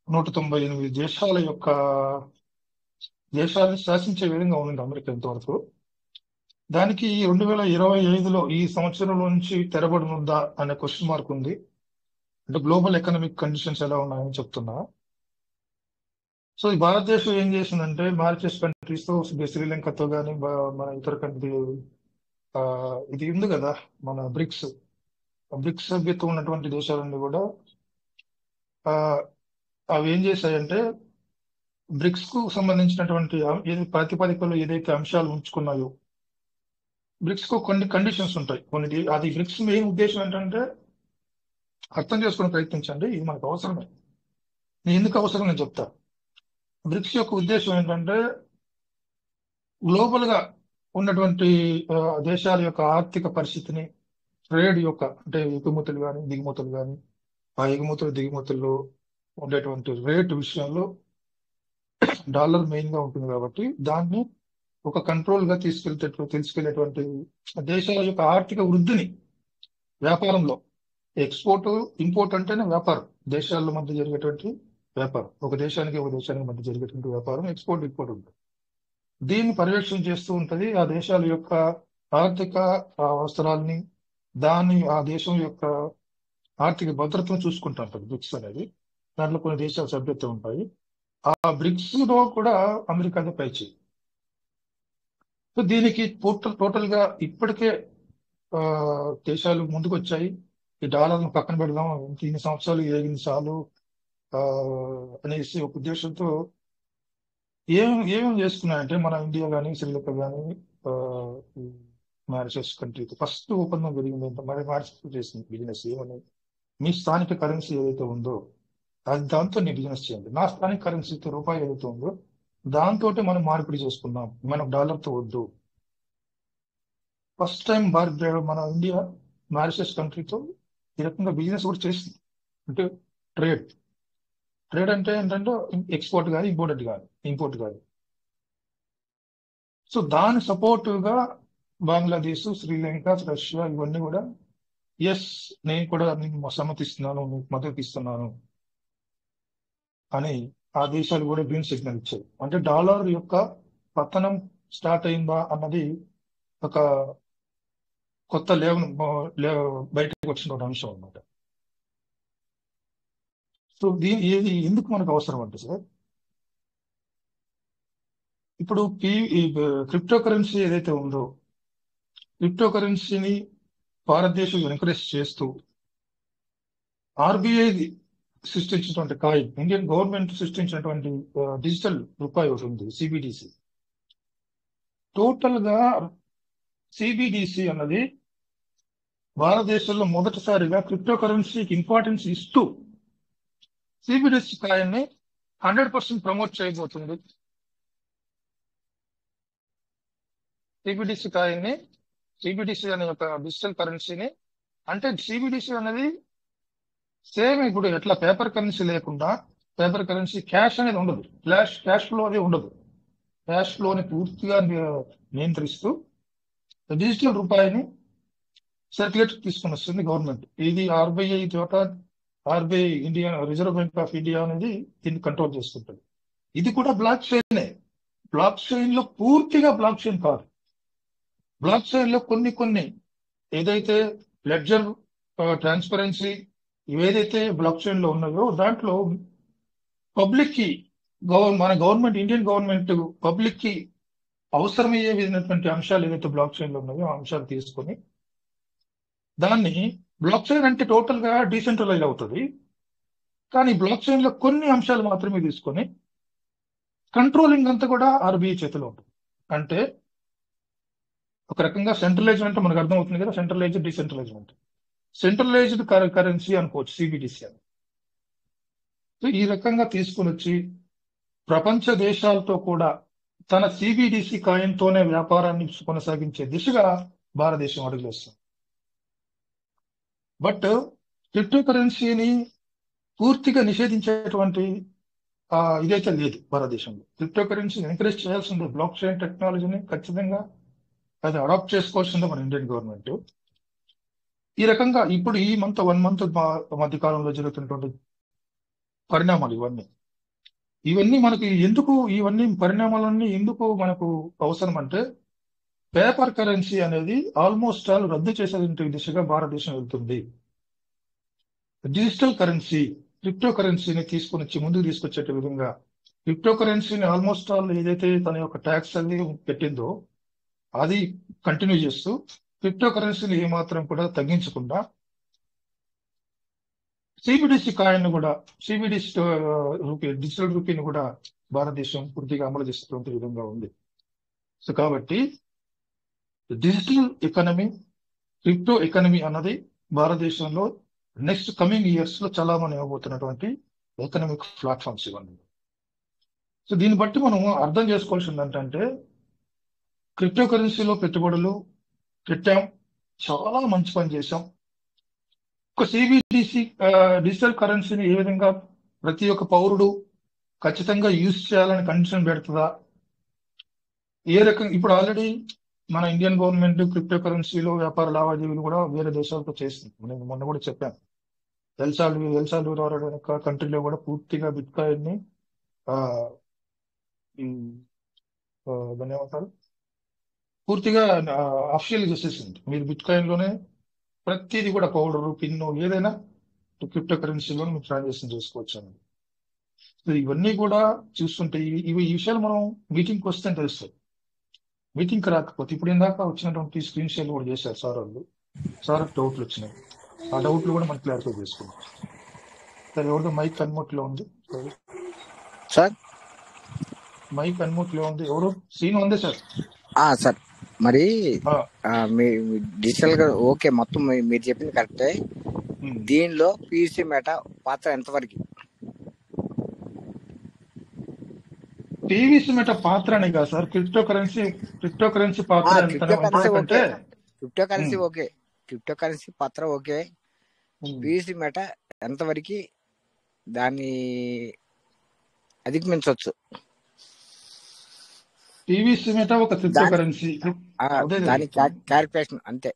198 దేశాలను శాసించే విధంగా ఉంది అమెరికా ఇంతవరకు. దానికి 2025లో ఈ సంవత్సరం నుంచి తెరబడనుందా అనే క్వశ్చన్ మార్క్ ఉంది. అంటే గ్లోబల్ ఎకనామిక్ కండిషన్స్ ఎలా ఉన్నాయని చెప్తున్నా. సో ఈ భారతదేశం ఏం చేసిందంటే మారిషస్ కంట్రీస్ తో, శ్రీలంకతో కానీ, మన ఇతర కంట్రీ ఇది ఉంది కదా మన బ్రిక్స్ సభ్యత్వం ఉన్నటువంటి దేశాలన్నీ కూడా అవి ఏం చేశాయంటే బ్రిక్స్ కు సంబంధించినటువంటి ప్రాతిపదికలో ఏదైతే అంశాలు ఉంచుకున్నాయో, బ్రిక్స్ కు కొన్ని కండిషన్స్ ఉంటాయి. అది బ్రిక్స్ మెయిన్ ఉద్దేశం ఏంటంటే అర్థం చేసుకునే ప్రయత్నించండి, ఇది మనకు అవసరమే. నేను ఎందుకు అవసరం నేను చెప్తా. బ్రిక్స్ యొక్క ఉద్దేశం ఏంటంటే గ్లోబల్ గా ఉన్నటువంటి దేశాల యొక్క ఆర్థిక పరిస్థితిని, ట్రేడ్ యొక్క అంటే ఎగుమతులు కానీ, దిగుమతులు కానీ, ఆ దిగుమతుల్లో ఉండేటువంటి రేటు విషయంలో డాలర్ మెయిన్ గా ఉంటుంది కాబట్టి దాన్ని ఒక కంట్రోల్ గా తీసుకెళ్లేటువంటి దేశాల యొక్క ఆర్థిక వృద్ధిని, వ్యాపారంలో ఎక్స్పోర్ట్ ఇంపోర్ట్ అంటేనే వ్యాపారం, దేశాల మధ్య జరిగేటువంటి వ్యాపారం, ఒక దేశానికి మధ్య జరిగేటువంటి వ్యాపారం ఎక్స్పోర్ట్ ఇంపోర్ట్ ఉంటుంది. దీన్ని పర్యవేక్షణ చేస్తూ ఉంటది. ఆ దేశాల యొక్క ఆర్థిక అవసరాలని, ఆ దేశం యొక్క ఆర్థిక భద్రతను చూసుకుంటూ ఉంటుంది బ్రిక్స్ అనేది. దాంట్లో కొన్ని దేశాల సభ్యత్వం ఉంటాయి. ఆ బ్రిక్స్ లో కూడా అమెరికాదే పైచేయి. సో దీనికి టోటల్ గా ఇప్పటికే దేశాలు ముందుకు వచ్చాయి. ఈ డాలర్ను పక్కన పెడదాం, ఇన్ని సంవత్సరాలు ఏగిన చాలు అనేసి ఒక ఉద్దేశంతో ఏమేమి చేసుకున్నాయంటే మన ఇండియా కానీ, శ్రీలంక కానీ మారిషస్ కంట్రీతో ఫస్ట్ ఒప్పందం జరిగింది. మరి మారిషస్ చేసింది బిజినెస్ ఏమని, మీ స్థానిక కరెన్సీ ఏదైతే ఉందో అది దాంతో నేను బిజినెస్ చేయండి, నా స్థానిక కరెన్సీతో రూపాయి ఏదైతే ఉందో దాంతో మనం మార్పిడి చేసుకుందాం, మనకు డాలర్తో వద్దు. ఫస్ట్ టైం మన ఇండియా మారిషస్ కంట్రీతో ఈ రకంగా బిజినెస్ కూడా చేసింది. అంటే ట్రేడ్ అంటే ఏంటంటే ఎక్స్పోర్ట్ కానీ, ఇంపోర్ట్ కానీ. సో దాని సపోర్టుగా బంగ్లాదేశ్, శ్రీలంక, రష్యా ఇవన్నీ కూడా నేను కూడా సమ్మతిస్తున్నాను, మద్దతు ఇస్తున్నాను అని ఆ దేశాలు కూడా గ్రీన్ సిగ్నల్ ఇచ్చాయి. అంటే డాలర్ యొక్క పతనం స్టార్ట్ అయిందా అన్నది ఒక కొత్త బయటకు వచ్చిన ఒక అంశం అన్నమాట. సో ఎందుకు మనకు అవసరం అంటే సార్, ఇప్పుడు క్రిప్టో కరెన్సీ ఏదైతే ఉందో, క్రిప్టో కరెన్సీని భారతదేశం ఎంకరేజ్ చేస్తూ ఆర్బీఐ సృష్టించినటువంటి కాయిన్, ఇండియన్ గవర్నమెంట్ సృష్టించినటువంటి డిజిటల్ రూపాయి ఒకటి ఉంది, సిబిడిసి. టోటల్ గా సిబిడిసి అన్నది భారతదేశంలో మొదటిసారిగా క్రిప్టో కరెన్సీకి ఇంపార్టెన్స్ ఇస్తూ సిబిడిసి కాయిన్ ని 100% ప్రమోట్ చేయబోతుంది. సిబిడిసి కాయిన్ ని, సిబిడిసి అనే ఒక డిజిటల్ కరెన్సీని, అంటే సిబిడిసి అనేది సేమ్ ఇప్పుడు ఎట్లా పేపర్ కరెన్సీ లేకుండా, పేపర్ కరెన్సీ క్యాష్ అనేది ఉండదు, క్యాష్ ఫ్లో అనేది ఉండదు. క్యాష్ ఫ్లోని పూర్తిగా నియంత్రిస్తూ డిజిటల్ రూపాయిని సర్క్యులేట్ తీసుకుని వస్తుంది గవర్నమెంట్. ఇది ఆర్బీఐ తోట, RBI India, reserve bank of India అనేది దీన్ని కంట్రోల్ చేస్తుంటది. ఇది కూడా బ్లాక్ చైన్. బ్లాక్ చైన్ లో పూర్తిగా బ్లాక్ చైన్ కాదు. బ్లాక్ చైన్ లో కొన్ని ఏదైతే లెడ్జర్, ట్రాన్స్పరెన్సీ, ఇవేదైతే బ్లాక్ చైన్ లో ఉన్నాయో దాంట్లో పబ్లిక్ కి, మన గవర్నమెంట్, ఇండియన్ గవర్నమెంట్ పబ్లిక్ కి అవసరమయ్యే విధమైనటువంటి అంశాలు ఏదైతే బ్లాక్ చైన్ లో ఉన్నాయో ఆ అంశాలు తీసుకొని దాన్ని, బ్లాక్ చైన్ అంటే టోటల్ గా డీసెంట్రలైజ్ అవుతుంది, కానీ బ్లాక్ చైన్ లో కొన్ని అంశాలు మాత్రమే తీసుకొని కంట్రోలింగ్ అంతా కూడా ఆర్బీఐ చేతిలో ఉంటుంది. అంటే ఒక రకంగా సెంట్రలైజ్మెంట్ మనకు అర్థమవుతుంది కదా, సెంట్రలైజ్డ్ డీసెంట్రలైజ్మెంట్. సెంట్రలైజ్డ్ కరెన్సీ అనుకోవచ్చు సిబిడిసి అని. ఈ రకంగా తీసుకుని వచ్చి ప్రపంచ దేశాలతో కూడా తన సిబిడిసి కాయిన్ తోనే వ్యాపారాన్ని కొనసాగించే దిశగా భారతదేశం అడుగులేస్తుంది. బట్ క్రిప్టో కరెన్సీని పూర్తిగా నిషేధించేటువంటి ఇదైతే లేదు భారతదేశంలో. క్రిప్టో కరెన్సీని ఎంకరేజ్ చేయాల్సిందే, బ్లాక్ చైన్ టెక్నాలజీని ఖచ్చితంగా అది అడాప్ట్ చేసుకోవాల్సిందే మన ఇండియన్ గవర్నమెంట్. ఈ రకంగా ఇప్పుడు ఈ 1 మంత్ మధ్య కాలంలో జరుగుతున్నటువంటి పరిణామాలు ఇవన్నీ మనకి ఎందుకు, ఇవన్నీ పరిణామాలన్నీ ఎందుకు మనకు అవసరం అంటే, పేపర్ కరెన్సీ అనేది ఆల్మోస్ట్ ఆల్ రద్దు చేసే దిశగా భారతదేశం వెళ్తుంది. డిజిటల్ కరెన్సీ, క్రిప్టో కరెన్సీని ముందుకు తీసుకొచ్చే విధంగా, క్రిప్టో కరెన్సీని ఆల్మోస్ట్ ఆల్ ఏదైతే తన యొక్క ట్యాక్స్ అది పెట్టిందో అది కంటిన్యూ చేస్తూ, క్రిప్టో కరెన్సీని ఏమాత్రం కూడా తగ్గించకుండా సిబిడిసి కాయిన్ కూడా, సిబిడిసి రూపీ, డిజిటల్ రూపీని కూడా భారతదేశం పూర్తిగా అమలు చేసేటువంటి విధంగా ఉంది. సో కాబట్టి డిజిటల్ ఎకానమీ, క్రిప్టో ఎకానమీ అన్నది భారతదేశంలో నెక్స్ట్ కమింగ్ ఇయర్స్ లో చాలా మనం ఇవ్వబోతున్నటువంటి ఎకనామిక్ ప్లాట్ఫామ్స్ ఇవన్నీ. సో దీన్ని బట్టి మనం అర్థం చేసుకోవాల్సింది ఏంటంటే, క్రిప్టో కరెన్సీలో పెట్టుబడులు పెట్టాం, చాలా మంచి పని చేశాం. ఒక సిబిడిసి డిజిటల్ కరెన్సీని ఏ విధంగా ప్రతి ఒక్క పౌరుడు ఖచ్చితంగా యూజ్ చేయాలని కండిషన్ పెడుతుందా, ఏ రకంగా, ఇప్పుడు ఆల్రెడీ మన ఇండియన్ గవర్నమెంట్ క్రిప్టో కరెన్సీలో వ్యాపార లావాదేవీలు కూడా వేరే దేశాలతో చేస్తుంది. నేను మొన్న కూడా చెప్పాను, ఎల్సాల్వడోర్ అనే కంట్రీలో కూడా పూర్తిగా బిట్ కాయిన్ ని దాన్ని ఏమంటారు, పూర్తిగా అఫిషియల్ చేసేసింది. మీరు బిట్ కాయిన్ లోనే ప్రతిదీ కూడా పౌడర్, పిన్ను, ఏదైనా క్రిప్టో కరెన్సీలో మీరు ట్రాన్సాక్షన్ చేసుకోవచ్చు అని. ఇవన్నీ కూడా చూస్తుంటే ఈ విషయాలు మనం మీటింగ్కి వస్తే తెలుస్తాయి. మీటింగ్కి రాకపోతే, ఇప్పుడు ఇందాక వచ్చినటువంటి స్క్రీన్ షేర్ కూడా చేశారు సార్ వాళ్ళు. సార్ డౌట్లు వచ్చినాయి, ఆ డౌట్లు కూడా మనం క్లారిఫై చేసుకున్నాం. సార్ ఎవరిదో మైక్ అన్మ్యూట్ లో ఉంది సార్, మైక్ అన్మ్యూట్ లో ఉంది. ఎవరు సీన్ ఉంది సార్? సార్ మరి మీ డిజిటల్ గా ఓకే, మొత్తం మీరు చెప్పింది కరెక్టే. దీనిలో పివిసి మెటా పాత్ర ఎంతవరకు? పివిసి మెటా పాత్ర అనే కాదు సార్, క్రిప్టో కరెన్సీ పాత్ర. Crypto currency okay, crypto currency పాత్ర ఓకే. పివిసి మెటా ఎంతవరకు దాన్ని అధిగమించవచ్చు? పివిసి మెటా ఒక క్రిప్టో కరెన్సీ, దాని క్యాల్కులేషన్ అంతే.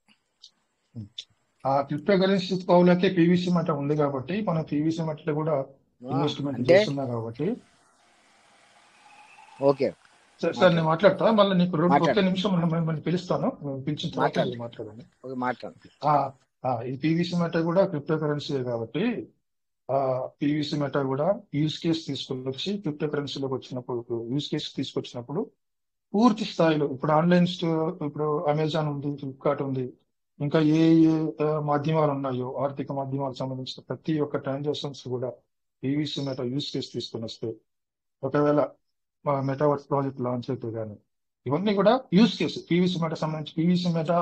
ఆ క్రిప్టో కరెన్సీ పౌలకే పివిసి మెటా ఉంది కాబట్టి మనం పివిసి మెటా కూడా ఇన్వెస్ట్మెంట్ చేస్తున్నాం కాబట్టి. ఓకే సార్ నేను మాట్లాడతా, మళ్ళీ నీకు ఒక్క నిమిషం పిలుస్తాను, పిలిచిన తర్వాత మాట్లాడండి. ఈ పివిసి మెటా కూడా క్రిప్టో కరెన్సీ కాబట్టి పివిసి మెటా కూడా యూజ్ కేసు తీసుకొని వచ్చి క్రిప్టో కరెన్సీలోకి వచ్చినప్పుడు, యూజ్ కేసు తీసుకొచ్చినప్పుడు పూర్తి స్థాయిలో ఇప్పుడు ఆన్లైన్ ఇప్పుడు అమెజాన్ ఉంది, ఫ్లిప్కార్ట్ ఉంది, ఇంకా ఏ మాధ్యమాలు ఉన్నాయో ఆర్థిక మాధ్యమాలకు సంబంధించిన ప్రతి ఒక్క ట్రాన్సాక్షన్స్ కూడా పీవీసీ మెటా యూస్ కేసు తీసుకుని వస్తే, ఒకవేళ మెటావర్స్ ప్రాజెక్ట్ లాంచ్ అయితే కానీ ఇవన్నీ కూడా యూస్ కేసు పీవీసీ మెటా సంబంధించి పీవీసీ మెటా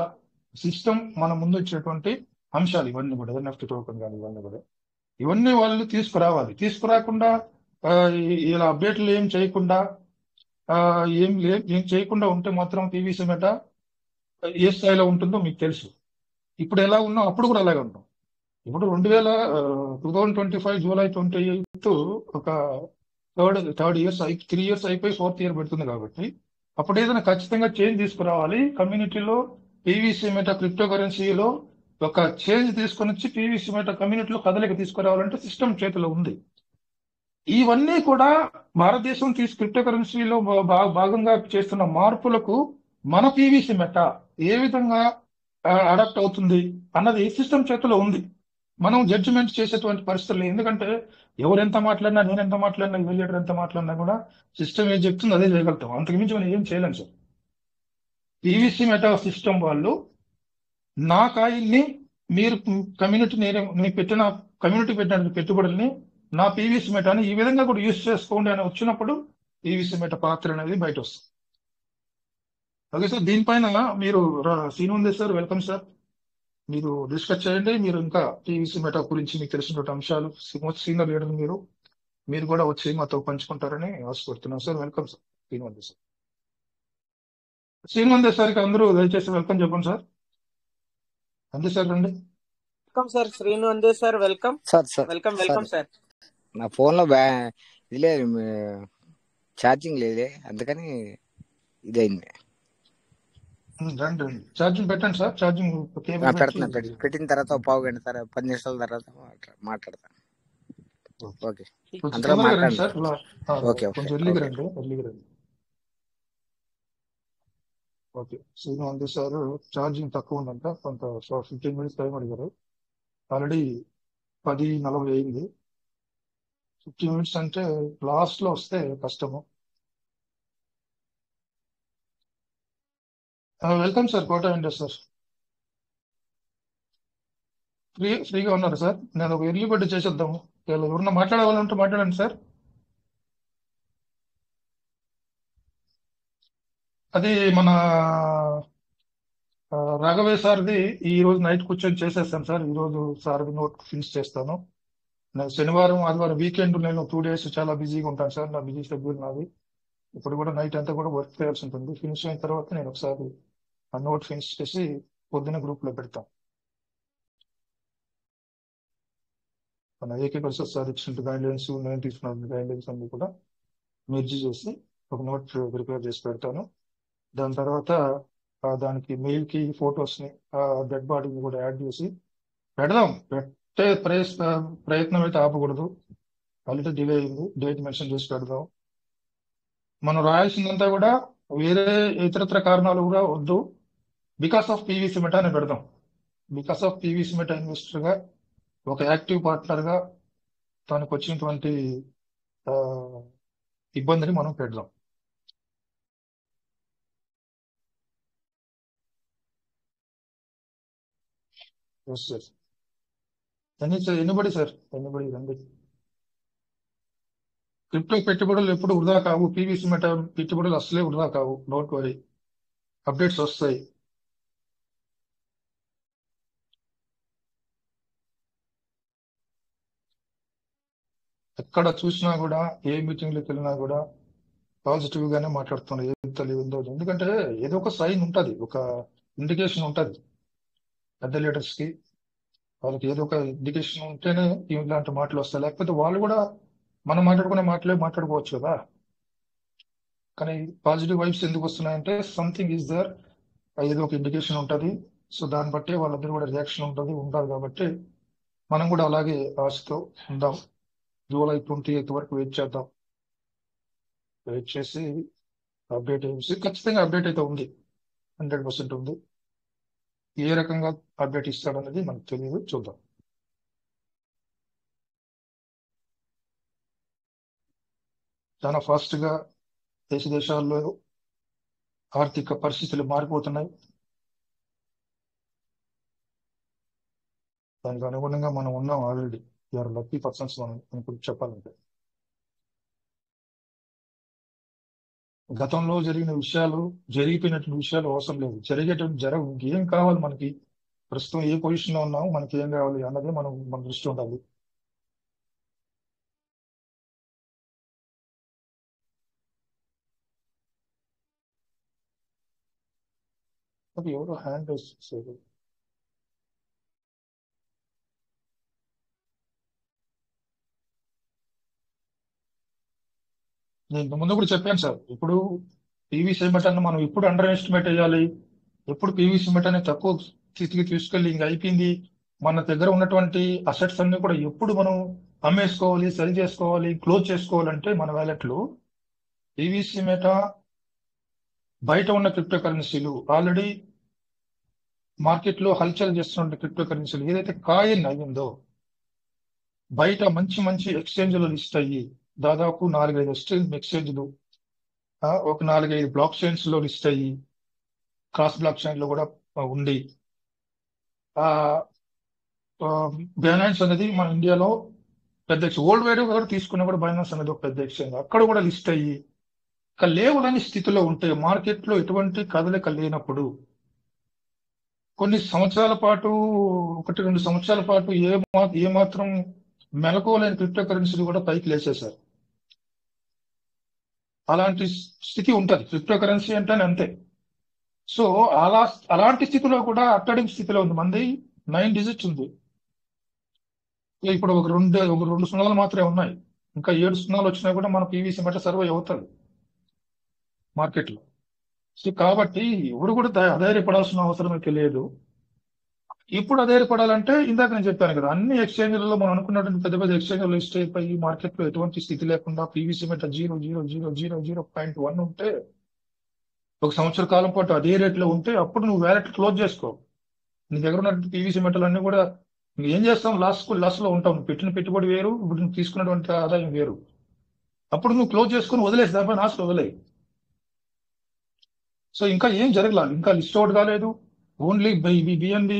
సిస్టమ్ మన ముందు వచ్చేటువంటి అంశాలు ఇవన్నీ కూడా ఎన్ఎఫ్టీ టోకెన్ కానీ ఇవన్నీ వాళ్ళు తీసుకురావాలి. తీసుకురాకుండా ఇలా అప్డేట్లు ఏం చేయకుండా ఏం చేయకుండా ఉంటే మాత్రం పీవీసీ మెటా ఏ స్థాయిలో ఉంటుందో మీకు తెలుసు. ఇప్పుడు ఎలా ఉన్నాం అప్పుడు కూడా అలాగే ఉంటాం. ఇప్పుడు 2025 జూలై 28 ఒక థర్డ్ ఇయర్స్ 3 ఇయర్స్ అయిపోయి 4th ఇయర్ పెడుతుంది కాబట్టి అప్పుడు ఏదైనా ఖచ్చితంగా చేంజ్ తీసుకురావాలి. కమ్యూనిటీలో పీవీసీ మెటా క్రిప్టో కరెన్సీలో ఒక చేంజ్ తీసుకొని వచ్చి పీవీసీ మెటా కమ్యూనిటీలో కదలిక తీసుకురావాలంటే సిస్టమ్ చేతిలో ఉంది. ఇవన్నీ కూడా భారతదేశం క్రిప్టో కరెన్సీలో భాగంగా చేస్తున్న మార్పులకు మన పీవీసీ మెటా ఏ విధంగా అడాప్ట్ అవుతుంది అన్నది సిస్టమ్ చేతిలో ఉంది. మనం జడ్జిమెంట్ చేసేటువంటి పరిస్థితులు, ఎందుకంటే ఎవరు ఎంత మాట్లాడినా, నేను ఎంత మాట్లాడినా, లీడర్ ఎంత మాట్లాడినా కూడా సిస్టమ్ ఏం చెప్తుంది అదే చేయగలుగుతాం. అంతకుమించి మనం ఏం చేయలేం సార్. పీవీసీ మెటా సిస్టమ్ వాళ్ళు నా కాయిన్ని మీరు కమ్యూనిటీ నేను పెట్టిన పెట్టుబడుల్ని నా పీవీసీ మెటాని ఈ విధంగా కూడా యూజ్ చేసుకోండి అని వచ్చినప్పుడు పీవీసీ మెటా పాత్ర అనేది బయట వస్తుంది. ఓకే సార్, దీనిపైన మీరు శ్రీనుందే సార్, వెల్కమ్ సార్. మీరు డిస్కస్ చేయండి. మీరు ఇంకా పీవీసీ మెటా గురించి మీకు తెలిసినటువంటి అంశాలు సీనియర్ లీడర్ మీరు కూడా వచ్చి మాతో పంచుకుంటారని ఆశపడుతున్నాం సార్. వెల్కమ్ సార్ శ్రీనుందే సార్. శ్రీనుందే సార్కి అందరూ దయచేసి వెల్కమ్ చెప్పండి సార్. అంతే సార్ రండి. వెల్కమ్ సార్ శ్రీను అందే sir. Welcome sir welcome sir. నా ఫోన్ లో ఇది లేదు, ఛార్జింగ్ లేదే, అందుకని ఇదైంది. రండి ఛార్జింగ్ పెట్టండి సార్. ఛార్జింగ్ పెడుతున్నా. పెట్టిన తర్వాత 1/2 గంట తర్వాత 10 నిమిషాల తర్వాత మాట్లాడతాను. ఓకే, అందులో మాట్లాడండి సార్. Okay okay. శ్రీను అందే సార్ ఛార్జింగ్ తక్కువ ఉందంట, కొంత 15 మినిట్స్ టైం అడిగారు. ఆల్రెడీ 10:40 అయింది. 15 మినిట్స్ అంటే లాస్ట్ లో వస్తే కష్టము. వెల్కమ్ సార్ కోట వెంకటేష్ సార్. ఫ్రీగా ఉన్నారు సార్. నేను ఒక ఎర్లీ బర్డ్ చేసేద్దాము. ఎవరన్నా మాట్లాడాలంటే మాట్లాడండి సార్. అది మన రాఘవయ్య సార్ది ఈ రోజు నైట్ కూర్చొని చేసేస్తాను సార్. ఈ రోజు సార్ది నోట్ ఫినిష్ చేస్తాను. శనివారం ఆదివారం వీకెండ్ నేను 2 days చాలా బిజీగా ఉంటాను సార్. నా బిజీ షెడ్యూల్ నాది. ఇప్పుడు కూడా నైట్ అంతా కూడా వర్క్ చేయాల్సి ఉంటుంది. ఫినిష్ అయిన తర్వాత నేను ఒకసారి ఆ నోట్ ఫినిష్ చేసి పొద్దున్న గ్రూప్ లో పెడతాం. మన ఏకే పరిషత్ సార్ ఇచ్చిన గైడ్లైన్స్, నేను తీసుకున్న గైడ్లైన్స్ అన్ని కూడా మెర్జీ చేసి ఒక నోట్ ప్రిపేర్ చేసి పెడతాను. దాని తర్వాత దానికి మెయిల్ కి ఫొటోస్ ని డెడ్ బాడీని కూడా యాడ్ చేసి పెడదాం. పెట్టే ప్రయత్నం అయితే ఆపకూడదు. ఆల్రెడీ డిలే అయింది. డేట్ మెన్షన్ చేసి పెడదాం. మనం రాయాల్సిందంతా కూడా వేరే ఇతరత్ర కారణాలు కూడా వద్దు. బికాస్ ఆఫ్ పీవీసీ మెటా అని పెడదాం. Because of PVC meta investor గా ఒక యాక్టివ్ పార్ట్నర్ గా తనకు వచ్చినటువంటి ఇబ్బందిని మనం పెడదాం. ఎన్నిబడి సార్, ఎన్నిబడి రండి. క్రిప్టో పెట్టుబడులు ఎప్పుడు వృధా కావు. పీవీసీ మెటా పెట్టుబడులు అసలే వృధా కావు. డోంట్ వరీ, అప్డేట్స్ వస్తాయి. ఎక్కడ చూసినా కూడా, ఏ మీటింగ్లకు వెళ్ళినా కూడా పాజిటివ్ గానే మాట్లాడుతున్నారు. ఏం తెలియదు, ఎందుకంటే ఏదో ఒక సైన్ ఉంటుంది, ఒక ఇండికేషన్ ఉంటుంది. పెద్ద లీడర్స్ కి వాళ్ళకి ఏదో ఒక ఇండికేషన్ ఉంటేనే ఇలాంటి మాటలు వస్తాయి. లేకపోతే వాళ్ళు కూడా మనం మాట్లాడుకునే మాటలే మాట్లాడుకోవచ్చు కదా. కానీ పాజిటివ్ వైబ్స్ ఎందుకు వస్తున్నాయంటే సంథింగ్ ఈజ్ దర్, ఏదో ఒక ఇండికేషన్ ఉంటుంది. సో దాన్ని బట్టి వాళ్ళందరూ కూడా రియాక్షన్ ఉండాలి కాబట్టి మనం కూడా అలాగే ఆశతో ఉందాం. జూలై 28 వరకు వెయిట్ చేద్దాం. వెయిట్ చేసి అప్డేట్ చేసి ఖచ్చితంగా అప్డేట్ అయితే ఉంది, 100% ఉంది. ఏ రకంగా అప్డేట్ ఇస్తాడనేది మనకు తెలియదు, చూద్దాం. చాలా ఫాస్ట్ గా దేశాల్లో ఆర్థిక పరిస్థితులు మారిపోతున్నాయి. దానికి అనుగుణంగా మనం ఉన్నాం ఆల్రెడీ. యూఆర్ లక్కీ పర్సన్స్ మనం ఇప్పుడు చెప్పాలంటే. గతంలో జరిగిన విషయాలు, జరిగిపోయినటువంటి విషయాలు అవసరం లేదు. జరిగేటువంటి ఏం కావాలి మనకి, ప్రస్తుతం ఏ పొజిషన్ లో ఉన్నాము, మనకి ఏం కావాలి అన్నదే మన దృష్టి ఉండాలి. అది ఎవరో హ్యాండ్ చేసేది. నేను ముందు కూడా చెప్పాను సార్, ఇప్పుడు పీవీసీ మెటల్ మనం ఎప్పుడు అండర్ ఎస్టిమేట్ చేయాలి, ఎప్పుడు పీవీసీ మెటల్ తక్కువ స్థితికి తీసుకెళ్ళి ఇంకా అయిపోయింది, మన దగ్గర ఉన్నటువంటి అసెట్స్ అన్ని కూడా ఎప్పుడు మనం అమ్మేసుకోవాలి, సెల్ చేసుకోవాలి, క్లోజ్ చేసుకోవాలంటే మన వ్యాలెట్లు పీవీసీ మెటా బయట ఉన్న క్రిప్టో కరెన్సీలు ఆల్రెడీ మార్కెట్లో హల్చల్ చేస్తున్న క్రిప్టో కరెన్సీలు ఏదైతే కాయిన్ అయ్యిందో బయట మంచి మంచి ఎక్స్చేంజ్లు లిస్ట్ అయ్యి దాదాపు 4-5 ఎక్స్చేంజ్లు, ఒక 4-5 బ్లాక్ చైన్స్ లో లిస్ట్ అయ్యి క్రాస్ బ్లాక్ చైన్ లో కూడా ఉండి, బైనాన్స్ అనేది మన ఇండియాలో పెద్ద ఎక్స్చేంజ్, వరల్డ్ వైడ్ కూడా తీసుకున్నా కూడా బైనాన్స్ అనేది ఒక పెద్ద ఎక్స్చేంజ్, అక్కడ కూడా లిస్ట్ అయ్యి ఇక లేవులని స్థితిలో ఉంటే, మార్కెట్లో ఎటువంటి కదలిక లేనప్పుడు కొన్ని సంవత్సరాల పాటు, 1-2 సంవత్సరాల పాటు ఏమాత్రం మెలకువలేని క్రిప్టో కరెన్సీలు కూడా పైకి లేచేశారు. అలాంటి స్థితి ఉంటుంది క్రిప్టో కరెన్సీ అంటే అంతే. సో అలాంటి స్థితిలో కూడా అట్టడింగ్ స్థితిలో ఉంది. మంది 9 డిజిట్స్ ఉంది. ఇప్పుడు ఒక రెండు సున్నాలు మాత్రమే ఉన్నాయి. ఇంకా 7 సున్నాలు వచ్చినా కూడా మన పీవీసీ మెటల్ సర్వే అవుతుంది మార్కెట్లో. సో కాబట్టి ఎవరు కూడా అధైర్యపడాల్సిన అవసరం తెలియదు. ఇప్పుడు అధైర్యపడాలంటే ఇందాక నేను చెప్పాను కదా, అన్ని ఎక్స్చేంజ్లలో మనం అనుకున్నటువంటి పెద్ద పెద్ద ఎక్స్చేంజ్లు లిస్ట్ అయిపోయి మార్కెట్లో ఎటువంటి స్థితి లేకుండా పీవీసీ మెటల్ 0.00001 ఉంటే, ఒక సంవత్సర కాలం పాటు అదే రేట్లో ఉంటే అప్పుడు నువ్వు వ్యాలెట్ క్లోజ్ చేసుకో. నీ దగ్గర ఉన్నటువంటి పీవీసీ మెటల్ అన్ని కూడా నువ్వు ఏం చేస్తావు, లాస్ లో ఉంటావు. నువ్వు పెట్టిన పెట్టుబడి వేరు, ఇప్పుడు నువ్వు తీసుకున్నటువంటి ఆదాయం వేరు. అప్పుడు నువ్వు క్లోజ్ చేసుకుని వదిలేసి దానిపై నాశలు వదిలేయి. సో ఇంకా ఏం జరగలేదు, ఇంకా లిస్ట్ అవుట్ కాలేదు. Only BNB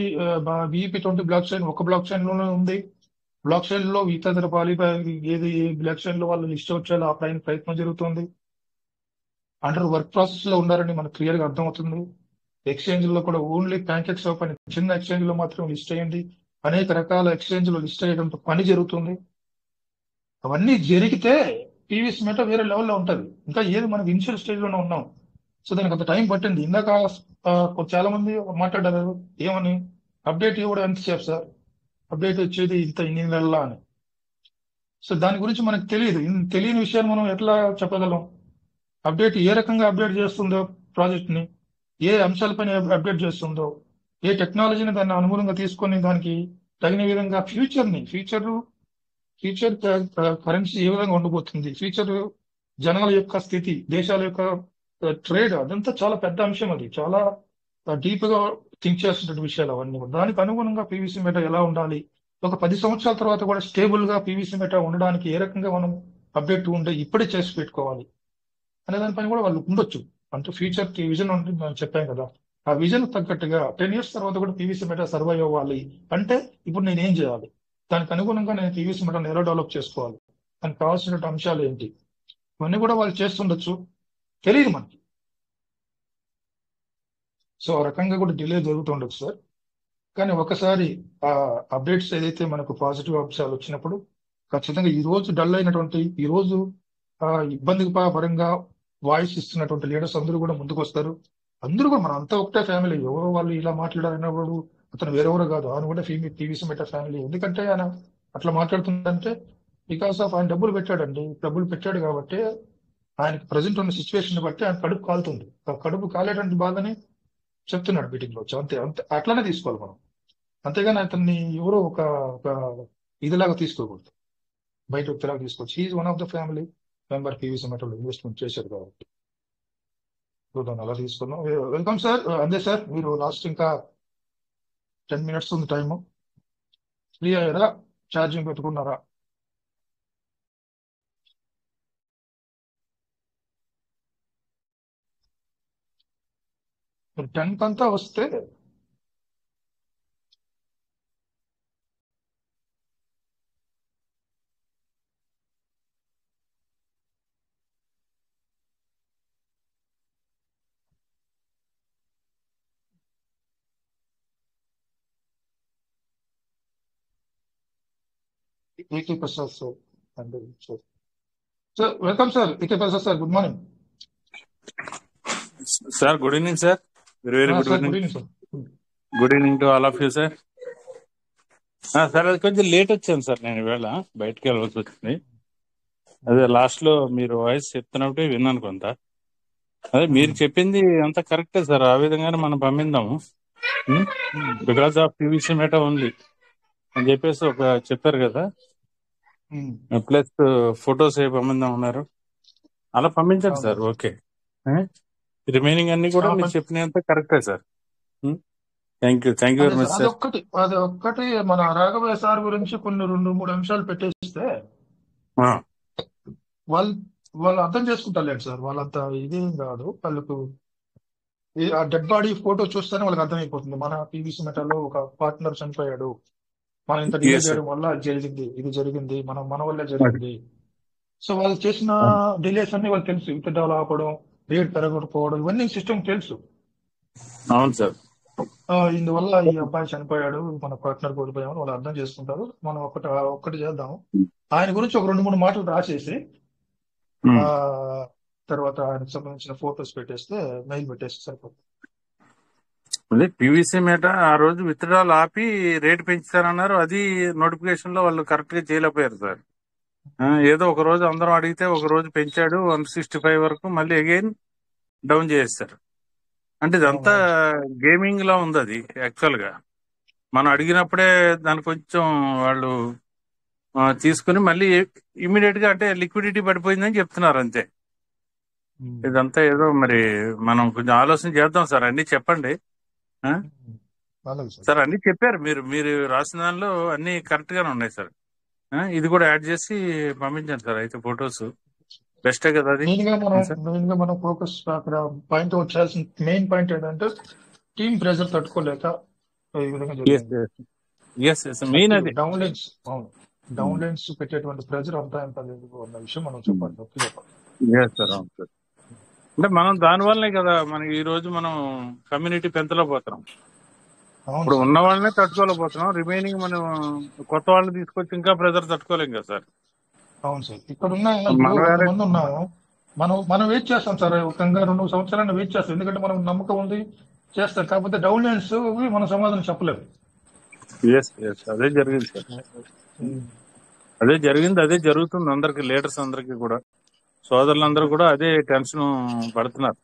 BEP20 block chain ఒక బ్లాక్ చైన్ లోనే ఉంది. బ్లాక్ చైన్ లో ఇతర ఏది బ్లాక్ చైన్ లో వాళ్ళు లిస్ట్ అవుట్ చేయాలి, ఆ ప్రయత్నం జరుగుతుంది. అండర్ వర్క్ ప్రాసెస్ లో ఉన్నారని మనకు క్లియర్ గా అర్థమవుతుంది. ఎక్స్చేంజ్ లో కూడా ఓన్లీ ప్యాన్కెక్స్ ఓపెన్ చిన్న ఎక్స్చేంజ్ లో మాత్రం లిస్ట్ అయ్యింది, అనేక రకాల ఎక్స్చేంజ్ లో లిస్ట్ అయ్యడంతో పని జరుగుతుంది. అవన్నీ జరిగితే పీవీసీ మెటల్ వేరే లెవెల్లో ఉంటుంది. ఇంకా ఏది మనకి ఇనిషియల్ స్టేజ్ లోనే ఉన్నాం. సో దానికి అంత టైం పట్టింది. ఇందాక చాలా మంది మాట్లాడారు, ఏమని అప్డేట్ ఇవ్వడం ఎంతసేపు సార్, అప్డేట్ వచ్చేది ఇన్ని నెలలా అని. సో దాని గురించి మనకు తెలియని విషయాన్ని మనం ఎట్లా చెప్పగలం? అప్డేట్ ఏ రకంగా అప్డేట్ చేస్తుందో, ప్రాజెక్ట్ ని ఏ అంశాలపైన అప్డేట్ చేస్తుందో, ఏ టెక్నాలజీని దాన్ని అనుగుణంగా తీసుకొని దానికి తగిన విధంగా ఫ్యూచర్ కరెన్సీ ఏ విధంగా ఉండబోతుంది, ఫ్యూచర్ జనాల యొక్క స్థితి, దేశాల యొక్క ట్రేడ్, అదంతా చాలా పెద్ద అంశం. అది చాలా డీప్ గా థింక్ చేస్తున్న విషయాలు అవన్నీ. దానికి అనుగుణంగా పీవీసీ మెటల్ ఎలా ఉండాలి, ఒక 10 సంవత్సరాల తర్వాత కూడా స్టేబుల్ గా పీవీసీ మెటల్ ఉండడానికి ఏ రకంగా మనం అప్డేట్ ఉంటే ఇప్పుడే చేసి పెట్టుకోవాలి అనే దానిపైన కూడా వాళ్ళు ఉండొచ్చు. అంటే ఫ్యూచర్ కి విజన్ ఉంటుంది మనం చెప్పాం కదా, ఆ విజన్ తగ్గట్టుగా 10 years తర్వాత కూడా పీవీసీ మెటల్ సర్వైవ్ అవ్వాలి అంటే ఇప్పుడు నేను ఏం చేయాలి, దానికి అనుగుణంగా నేను పీవీసీ మెటల్ ఎలా డెవలప్ చేసుకోవాలి, దానికి కావాల్సిన అంశాలు ఏంటి, ఇవన్నీ కూడా వాళ్ళు చేస్తుండొచ్చు, తెలియదు మనకి. సో ఆ రకంగా కూడా డిలే జరుగుతుండొచ్చు సార్. కానీ ఒకసారి ఆ అప్డేట్స్ ఏదైతే మనకు పాజిటివ్ అంశాలు వచ్చినప్పుడు ఖచ్చితంగా ఈ రోజు డల్ అయినటువంటి, ఈ రోజు ఇబ్బంది పరంగా వాయిస్ ఇస్తున్నటువంటి లీడర్స్ అందరూ కూడా ముందుకు వస్తారు. అందరూ కూడా మనం అంతా ఒకటే ఫ్యామిలీ. ఎవరో వాళ్ళు ఇలా మాట్లాడారన్నప్పుడు అతను వేరెవరో కాదు, ఆయన కూడా పీవీసీ మెటల్ ఫ్యామిలీ. ఎందుకంటే ఆయన అట్లా మాట్లాడుతుందంటే బికాస్ ఆఫ్ ఆయన డబ్బులు పెట్టాడు కాబట్టి ఆయనకి ప్రజెంట్ ఉన్న సిచ్యువేషన్ బట్టి ఆయన కడుపు కాలుతుంది. ఆ కడుపు కాలేటువంటి బాధని చెప్తున్నాడు మీటింగ్ లో. అంతే అంతే అట్లానే తీసుకోవాలి మనం, అంతేగాని అతన్ని ఎవరో ఒక ఇదిలాగా తీసుకోకూడదు, బయట వ్యక్తిలాగా తీసుకోవచ్చు. He is one of the family member, PVC metal investment చేశారు కాబట్టి దాన్ని అలా తీసుకున్నాం. Welcome sir. అందే సార్, మీరు లాస్ట్ ఇంకా 10 minutes ఉంది టైము. ఫ్రీ అయ్యారా, ఛార్జింగ్ పెట్టుకున్నారా? మీరు 10 కంతా వస్తే ఏకే ప్రసాద్ సార్ అండి sir welcome sir. AK Prasad sir, good morning sir. Good evening sir. Very very good sir. Good evening. Evening sir. Good evening to all of you sir. Sir అది కొంచెం లేట్ వచ్చాను సార్, నేను ఈవేళ బయటకు వెళ్ళవలసి వచ్చింది. అదే లాస్ట్ లో మీరు వాయిస్ చెప్తున్నప్పుడే విన్నాను కొంత. అదే మీరు చెప్పింది అంత కరెక్టే సార్, ఆ విధంగానే మనం పంపిందాము. Because of PVC meta only అని చెప్పేసి ఒక చెప్పారు కదా, ప్లస్ ఫొటోస్ ఏ పంపిందాం ఉన్నారు, అలా పంపించండి సార్. ఓకే, రిమైనింగ్ అన్ని కూడా మీరు చెప్పినంత కరెక్టే sir. Thank you very much sir. అది ఒక్కటి మన రాఘవయ్య సార్ గురించి కొన్ని 2-3 అంశాలు పెట్టేస్తే వాళ్ళు అర్థం చేసుకుంటారు సార్. వాళ్ళంత ఇదేం కాదు, వాళ్ళకు ఆ డెడ్ బాడీ ఫోటో చూస్తేనే వాళ్ళకి అర్థమైపోతుంది. మన పీవీసీ మెటాలో ఒక పార్ట్నర్ చనిపోయాడు, మనం ఇంత డిలే చేయడం వల్ల ఇది జరిగింది, మన వల్లే జరిగింది. సో వాళ్ళు చేసిన డిలేస్ అన్ని వాళ్ళు తెలుసు, విత్డ్రాల్ ఆపడం, రేట్ పెరగకపోవడం, ఇవన్నీ సిస్టమ్ తెలుసు. అవును సార్. ఇందువల్ల ఈ అబ్బాయి చనిపోయాడు, మన పార్ట్నర్ కోల్పోయామని వాళ్ళు అర్థం చేసుకుంటారు. మనం ఒక్కటి చేద్దాం, ఆయన గురించి ఒక 2-3 మాటలు రాసేసి తర్వాత ఆయనకు సంబంధించిన ఫోటోస్ పెట్టేస్తే, మెయిల్ పెట్టేస్తే సరిపోతుంది. అదే పీవీసీ మెటా ఆ రోజు విత్డ్రాల్ ఆపి రేట్ పెంచుతారన్నారు, అది నోటిఫికేషన్ లో వాళ్ళు కరెక్ట్ గా చేయలేకపోయారు సార్. ఏదో ఒక రోజు అందరం అడిగితే ఒక రోజు పెంచాడు 165 వరకు, మళ్ళీ అగైన్ డౌన్ చేస్తారు. అంటే ఇదంతా గేమింగ్ లా ఉంది. అది యాక్చువల్ గా మనం అడిగినప్పుడే దాన్ని కొంచెం వాళ్ళు తీసుకుని మళ్ళీ ఇమీడియట్ గా అంటే లిక్విడిటీ పడిపోయిందని చెప్తున్నారు అంతే. ఇదంతా ఏదో మరి మనం కొంచెం ఆలోచన చేద్దాం సార్. అన్ని చెప్పండి సార్, అన్ని చెప్పారు మీరు రాసిన దానిలో అన్ని కరెక్ట్ గానే ఉన్నాయి సార్. ఇది కూడా యాడ్ చేసి పంపించండి సార్. అయితే ఫొటోస్ బెస్టే కదా. అది మెయిన్ గా మనం ఫోకస్ అక్కడ పాయింట్ అవుట్ చేయాల్సిన మెయిన్ పాయింట్ ఏంటంటే, టీమ్ ప్రెజర్ తట్టుకోలేక ఈ విధంగా డౌన్ లైన్స్ పెట్టేటువంటి ప్రెజర్ అంతా ఎంత లేదు అన్న విషయం మనం చెప్పాలి. అంటే మనం దానివల్లనే కదా మనం ఈ రోజు మనం కమ్యూనిటీ పెంచలేకపోతున్నాం. ఇప్పుడు ఉన్న వాళ్ళనే తట్టుకోలేకపోతున్నాం, రిమైనింగ్ మనం కొత్త వాళ్ళని తీసుకొచ్చి ఇంకా ప్రెజర్ తట్టుకోలేం కదా సార్. అవును సార్. ఇక్కడ ఉన్న మంది ఉన్నాము, మనం వెయిట్ చేస్తాం సార్. ఒక 2 సంవత్సరాలు వెయిట్ చేస్తాం, ఎందుకంటే మనం నమ్మకం ఉంది చేస్తాం. కాకపోతే డౌన్ లైన్స్ మనం సమాధానం చెప్పలేము. అదే జరిగింది సార్, అదే జరుగుతుంది అందరికి, లీడర్స్ అందరికి కూడా, సోదరులందరూ కూడా అదే టెన్షన్ పడుతున్నారు.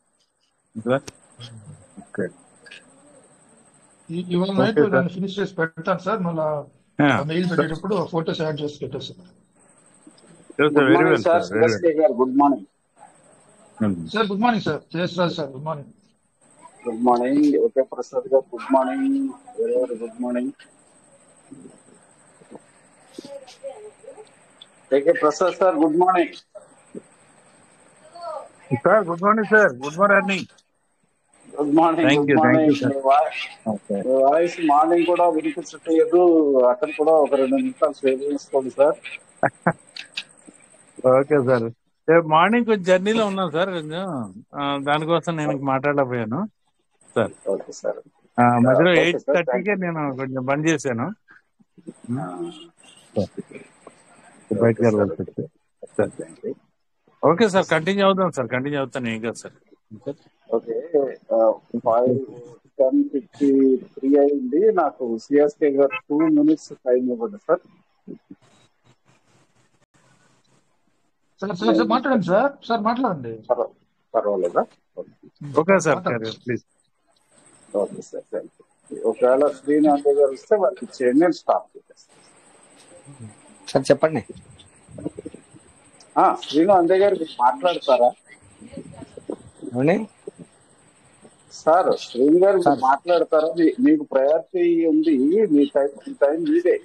ఇవాళ నైట్ దాన్ని ఫినిష్ చేసి పెడతాను సార్. మళ్ళీ మెయిల్ పెట్టేటప్పుడు ఫోటోస్ యాడ్ చేసి పెట్టేస్తాను. Good morning sir. Good morning sir. Jayasraj sir, good morning. Good morning. Okay Prasad గారు, good morning. Good morning. Okay Prasad sir, good morning sir. Good morning sir. Good morning. Good morning. Good morning. Voice morning కూడా వినిపించట్లేదు, అక్కడ కూడా ఒక 2 నిమిషాలు సేవ్ చేసుకోండి సార్. Okay sir. మార్నింగ్ కొంచెం జర్నీలో ఉన్నాను సార్, కొంచెం దానికోసం నేను మాట్లాడలేకపోయాను సార్. Okay sir. మధ్యలో 8:30కే నేను కొంచెం బంద్ చేశాను, బయటకు వెళ్ళాల్సి వచ్చింది. ఓకే సార్, కంటిన్యూ అవుతాం సార్. కంటిన్యూ అవుతాను ఏం కాదు సార్. ఓకే, 5:10:53 అయింది. నాకు సిఎస్కే గారు 2 minutes టైం ఇవ్వండి సార్. మాట్లాడండి సార్. మాట్లాడండి. పర్వాలేదా? Okay sir, please. Okay sir, thank you. ఒకవేళ శ్రీనాథ్ గారు వస్తే వాళ్ళకి ఇచ్చేయండి, నేను స్టాప్ చేస్తాను సార్. చెప్పండి. శ్రీనాథ్ గారు మీరు మాట్లాడతారా సార్? శ్రీని గారు మాట్లాడతారా? మీకు ప్రయారిటీ ఉంది, మీ టైం మీదే.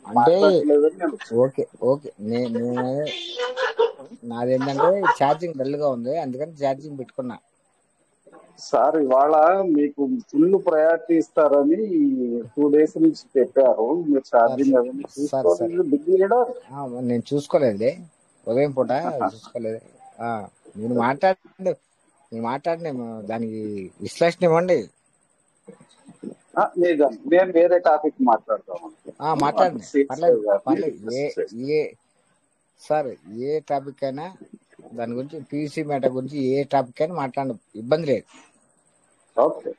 అంటే ఓకే నాదేంటంటే ఛార్జింగ్ డల్ గా ఉంది, అందుకని ఛార్జింగ్ పెట్టుకున్నా. సార్ ఇవాళ మీకు ఫుల్ ప్రయారిటీ ఇస్తారని 2 days నుంచి చెప్పారు. మీరు ఛార్జింగ్ అవన్నీ సార్ చూసుకోవాలి. బిగ్ లీడర్ నేను చూసుకోలేదండి, ఉదయం పూట చూసుకోలేదు. నేను మాట్లాడిన దానికి విశ్లేషణ ఇవ్వండి. నేను వేరే టాపిక్ మాట్లాడతాను. మాట్లాడండి, పర్లేదు. సార్ ఏ టాపిక్ అయినా దాని గురించి పీవీసీ మ్యాటర్ గురించి ఏ టాపిక్ అయినా మాట్లాడండి, ఇబ్బంది లేదు. ఓకే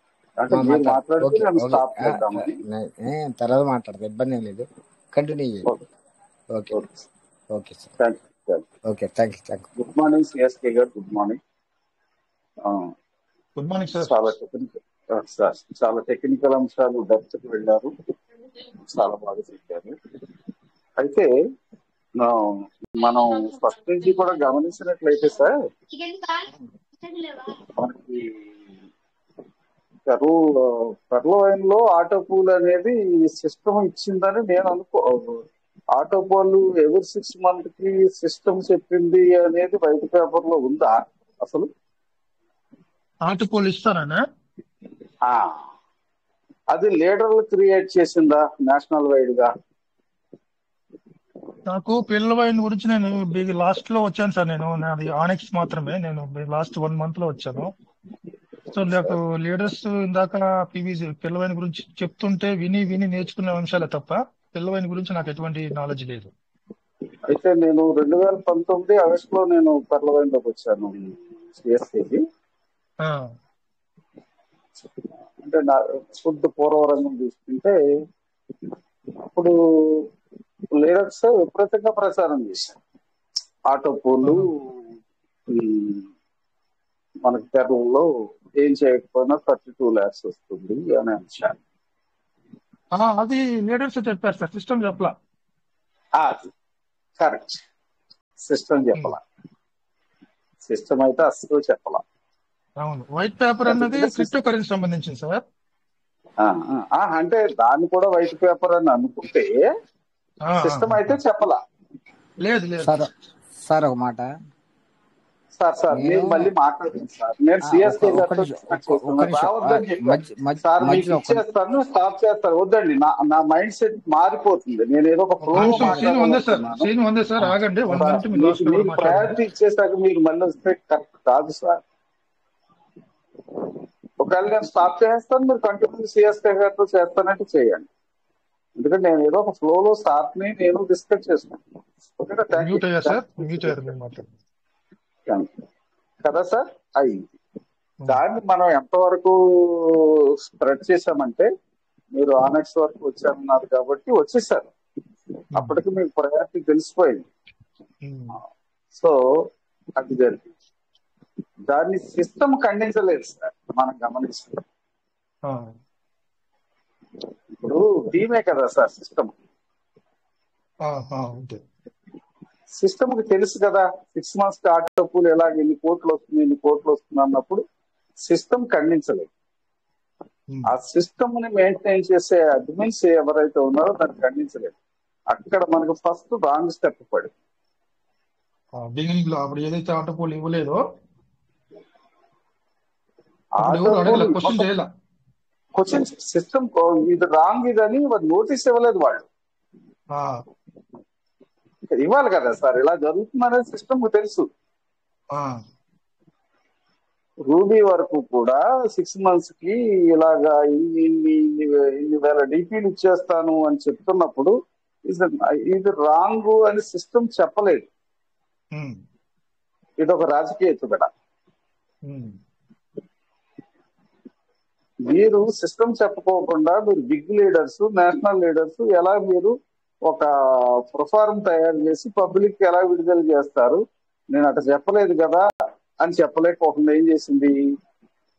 తర్వాత మాట్లాడతా, ఇబ్బంది ఏం లేదు. కంటిన్యూ చేయండి. Okay okay sir, okay, thank you. Good morning CSK గారు. Good morning. Good morning sir. చాలా టెక్నికల్ అంశాలు డెప్త్కి వెళ్ళారు, చాలా బాగా చెప్పారు. అయితే మనం ఫస్ట్ నుంచి కూడా గమనించినట్లయితే సార్, మనకి కర్లవైన్ లో ఆటో పూల్ అనేది సిస్టమ్ ఇచ్చిందని నేను ఆటో పూల్ ఎవరి 6 months కి సిస్టమ్ చెప్పింది అనేది వైట్ పేపర్ లో ఉందా అసలు? ఆటో పూల్ ఇస్తారా? అది లీడర్లు క్రియేట్ చేసిందా నేషనల్ వైడ్ గా? నాకు పిల్లవైన్ గురించి నేను లాస్ట్ లో వచ్చాను సార్. నాది ఆనెక్స్ మాత్రమే. నేను లాస్ట్ 1 month లో వచ్చాను. సో నాకు లీడర్స్ ఇందాక పీవీసీ పిల్లవైన్ గురించి చెప్తుంటే విని నేర్చుకునే అంశాలే తప్ప పిల్లవైన్ గురించి నాకు ఎటువంటి నాలెడ్జ్ లేదు. అయితే నేను 2019 ఆగస్ట్ లో నేను పిల్లవైన్ లోకి వచ్చాను సిఎస్కేకి. అంటే నా ఫుడ్ పూర్వరంగం తీసుకుంటే అప్పుడు లీడర్స్ విపరీతంగా ప్రచారం చేశారు. ఆటో పూలు మనకి కేరళలో ఏం చేయకపోయినా 32 lakhs వస్తుంది అనే అంశాన్ని అది లీడర్స్ చెప్పారు సార్, సిస్టమ్ చెప్పలా. కరెక్ట్, సిస్టమ్ చెప్పలా. సిస్టమ్ అయితే అస్సలు చెప్పలా. అవును, వైట్ పేపర్ అన్నది క్రిప్టో కరెన్సీ సంబంధించింది సార్. అంటే దాన్ని కూడా వైట్ పేపర్ అని అనుకుంటే సిస్టమ్ అయితే చెప్పలా. లేదు సార్ ఒక మాట సార్ మీరు మళ్ళీ మాట్లాడండి సార్. నేను సిఎస్కే గారితో సార్ మీకు ఇచ్చేస్తాను, స్టాప్ చేస్తాను. వద్దండి, నా మైండ్ సెట్ మారిపోతుంది. నేను ఏదో ఒక ప్రయారిటీ ఇచ్చేసాక మీరు మళ్ళీ వస్తే కరెక్ట్ కాదు సార్. ఒకవేళ నేను స్టాప్ చేస్తాను, మీరు కంటిన్యూ సిఎస్కే గారితో చేస్తానంటే చేయండి. ఎందుకంటే నేను ఏదో ఒక ఫ్లోలో స్టార్ట్ ని నేను డిస్కస్ చేసుకుంటాను కదా సార్. అయింది. దాన్ని మనం ఎంతవరకు స్ప్రెడ్ చేసామంటే, మీరు ఆనెక్స్ వరకు వచ్చారన్నారు కాబట్టి వచ్చేసారు. అప్పటికి మీకు ప్రయారిటీ తెలిసిపోయింది. సో అది జరిగింది. దాన్ని సిస్టమ్ ఖండించలేదు సార్, మనం గమనిస్తాం. ఇప్పుడు టీమే కదా సార్ సిస్టమ్. సిస్టమ్ కి తెలుసు కదా 6 months కి ఆటో పూలు ఎలాగ ఎన్ని కోట్లు వస్తుంది అన్నప్పుడు సిస్టమ్ ఖండించలేదు. ఆ సిస్టమ్ ని మెయింటైన్ చేసే అడ్మిన్స్ ఎవరైతే ఉన్నారో దాన్ని ఖండించలేదు. అక్కడ మనకు ఫస్ట్ రాంగ్ స్టెప్ పడింది. బిగినింగ్ లో అప్పుడు ఏదైతే ఆటో పూలు ఇవ్వలేదో క్వశ్చన్ సిస్టమ్ ఇది రాంగ్ ఇదని నోటీస్ ఇవ్వలేదు వాళ్ళు. ఇవ్వాలి కదా సార్, ఇలా జరుగుతుందనేది సిస్టమ్ తెలుసు. రూబీ వరకు కూడా 6 months కి ఇలాగా ఇన్ని వేల డీపీలు ఇచ్చేస్తాను అని చెప్తున్నప్పుడు ఇది రాంగ్ అని సిస్టమ్ చెప్పలేదు. ఇది ఒక రాజకీయ ఎత్తుగడ. మీరు సిస్టమ్ చెప్పుకోకుండా మీరు బిగ్ లీడర్స్, నేషనల్ లీడర్స్ ఎలా మీరు ఒక ప్రొఫార్మ్ తయారు చేసి పబ్లిక్ ఎలా విడుదల చేస్తారు? నేను అట్లా చెప్పలేదు కదా అని చెప్పలేకపోకుండా ఏం చేసింది,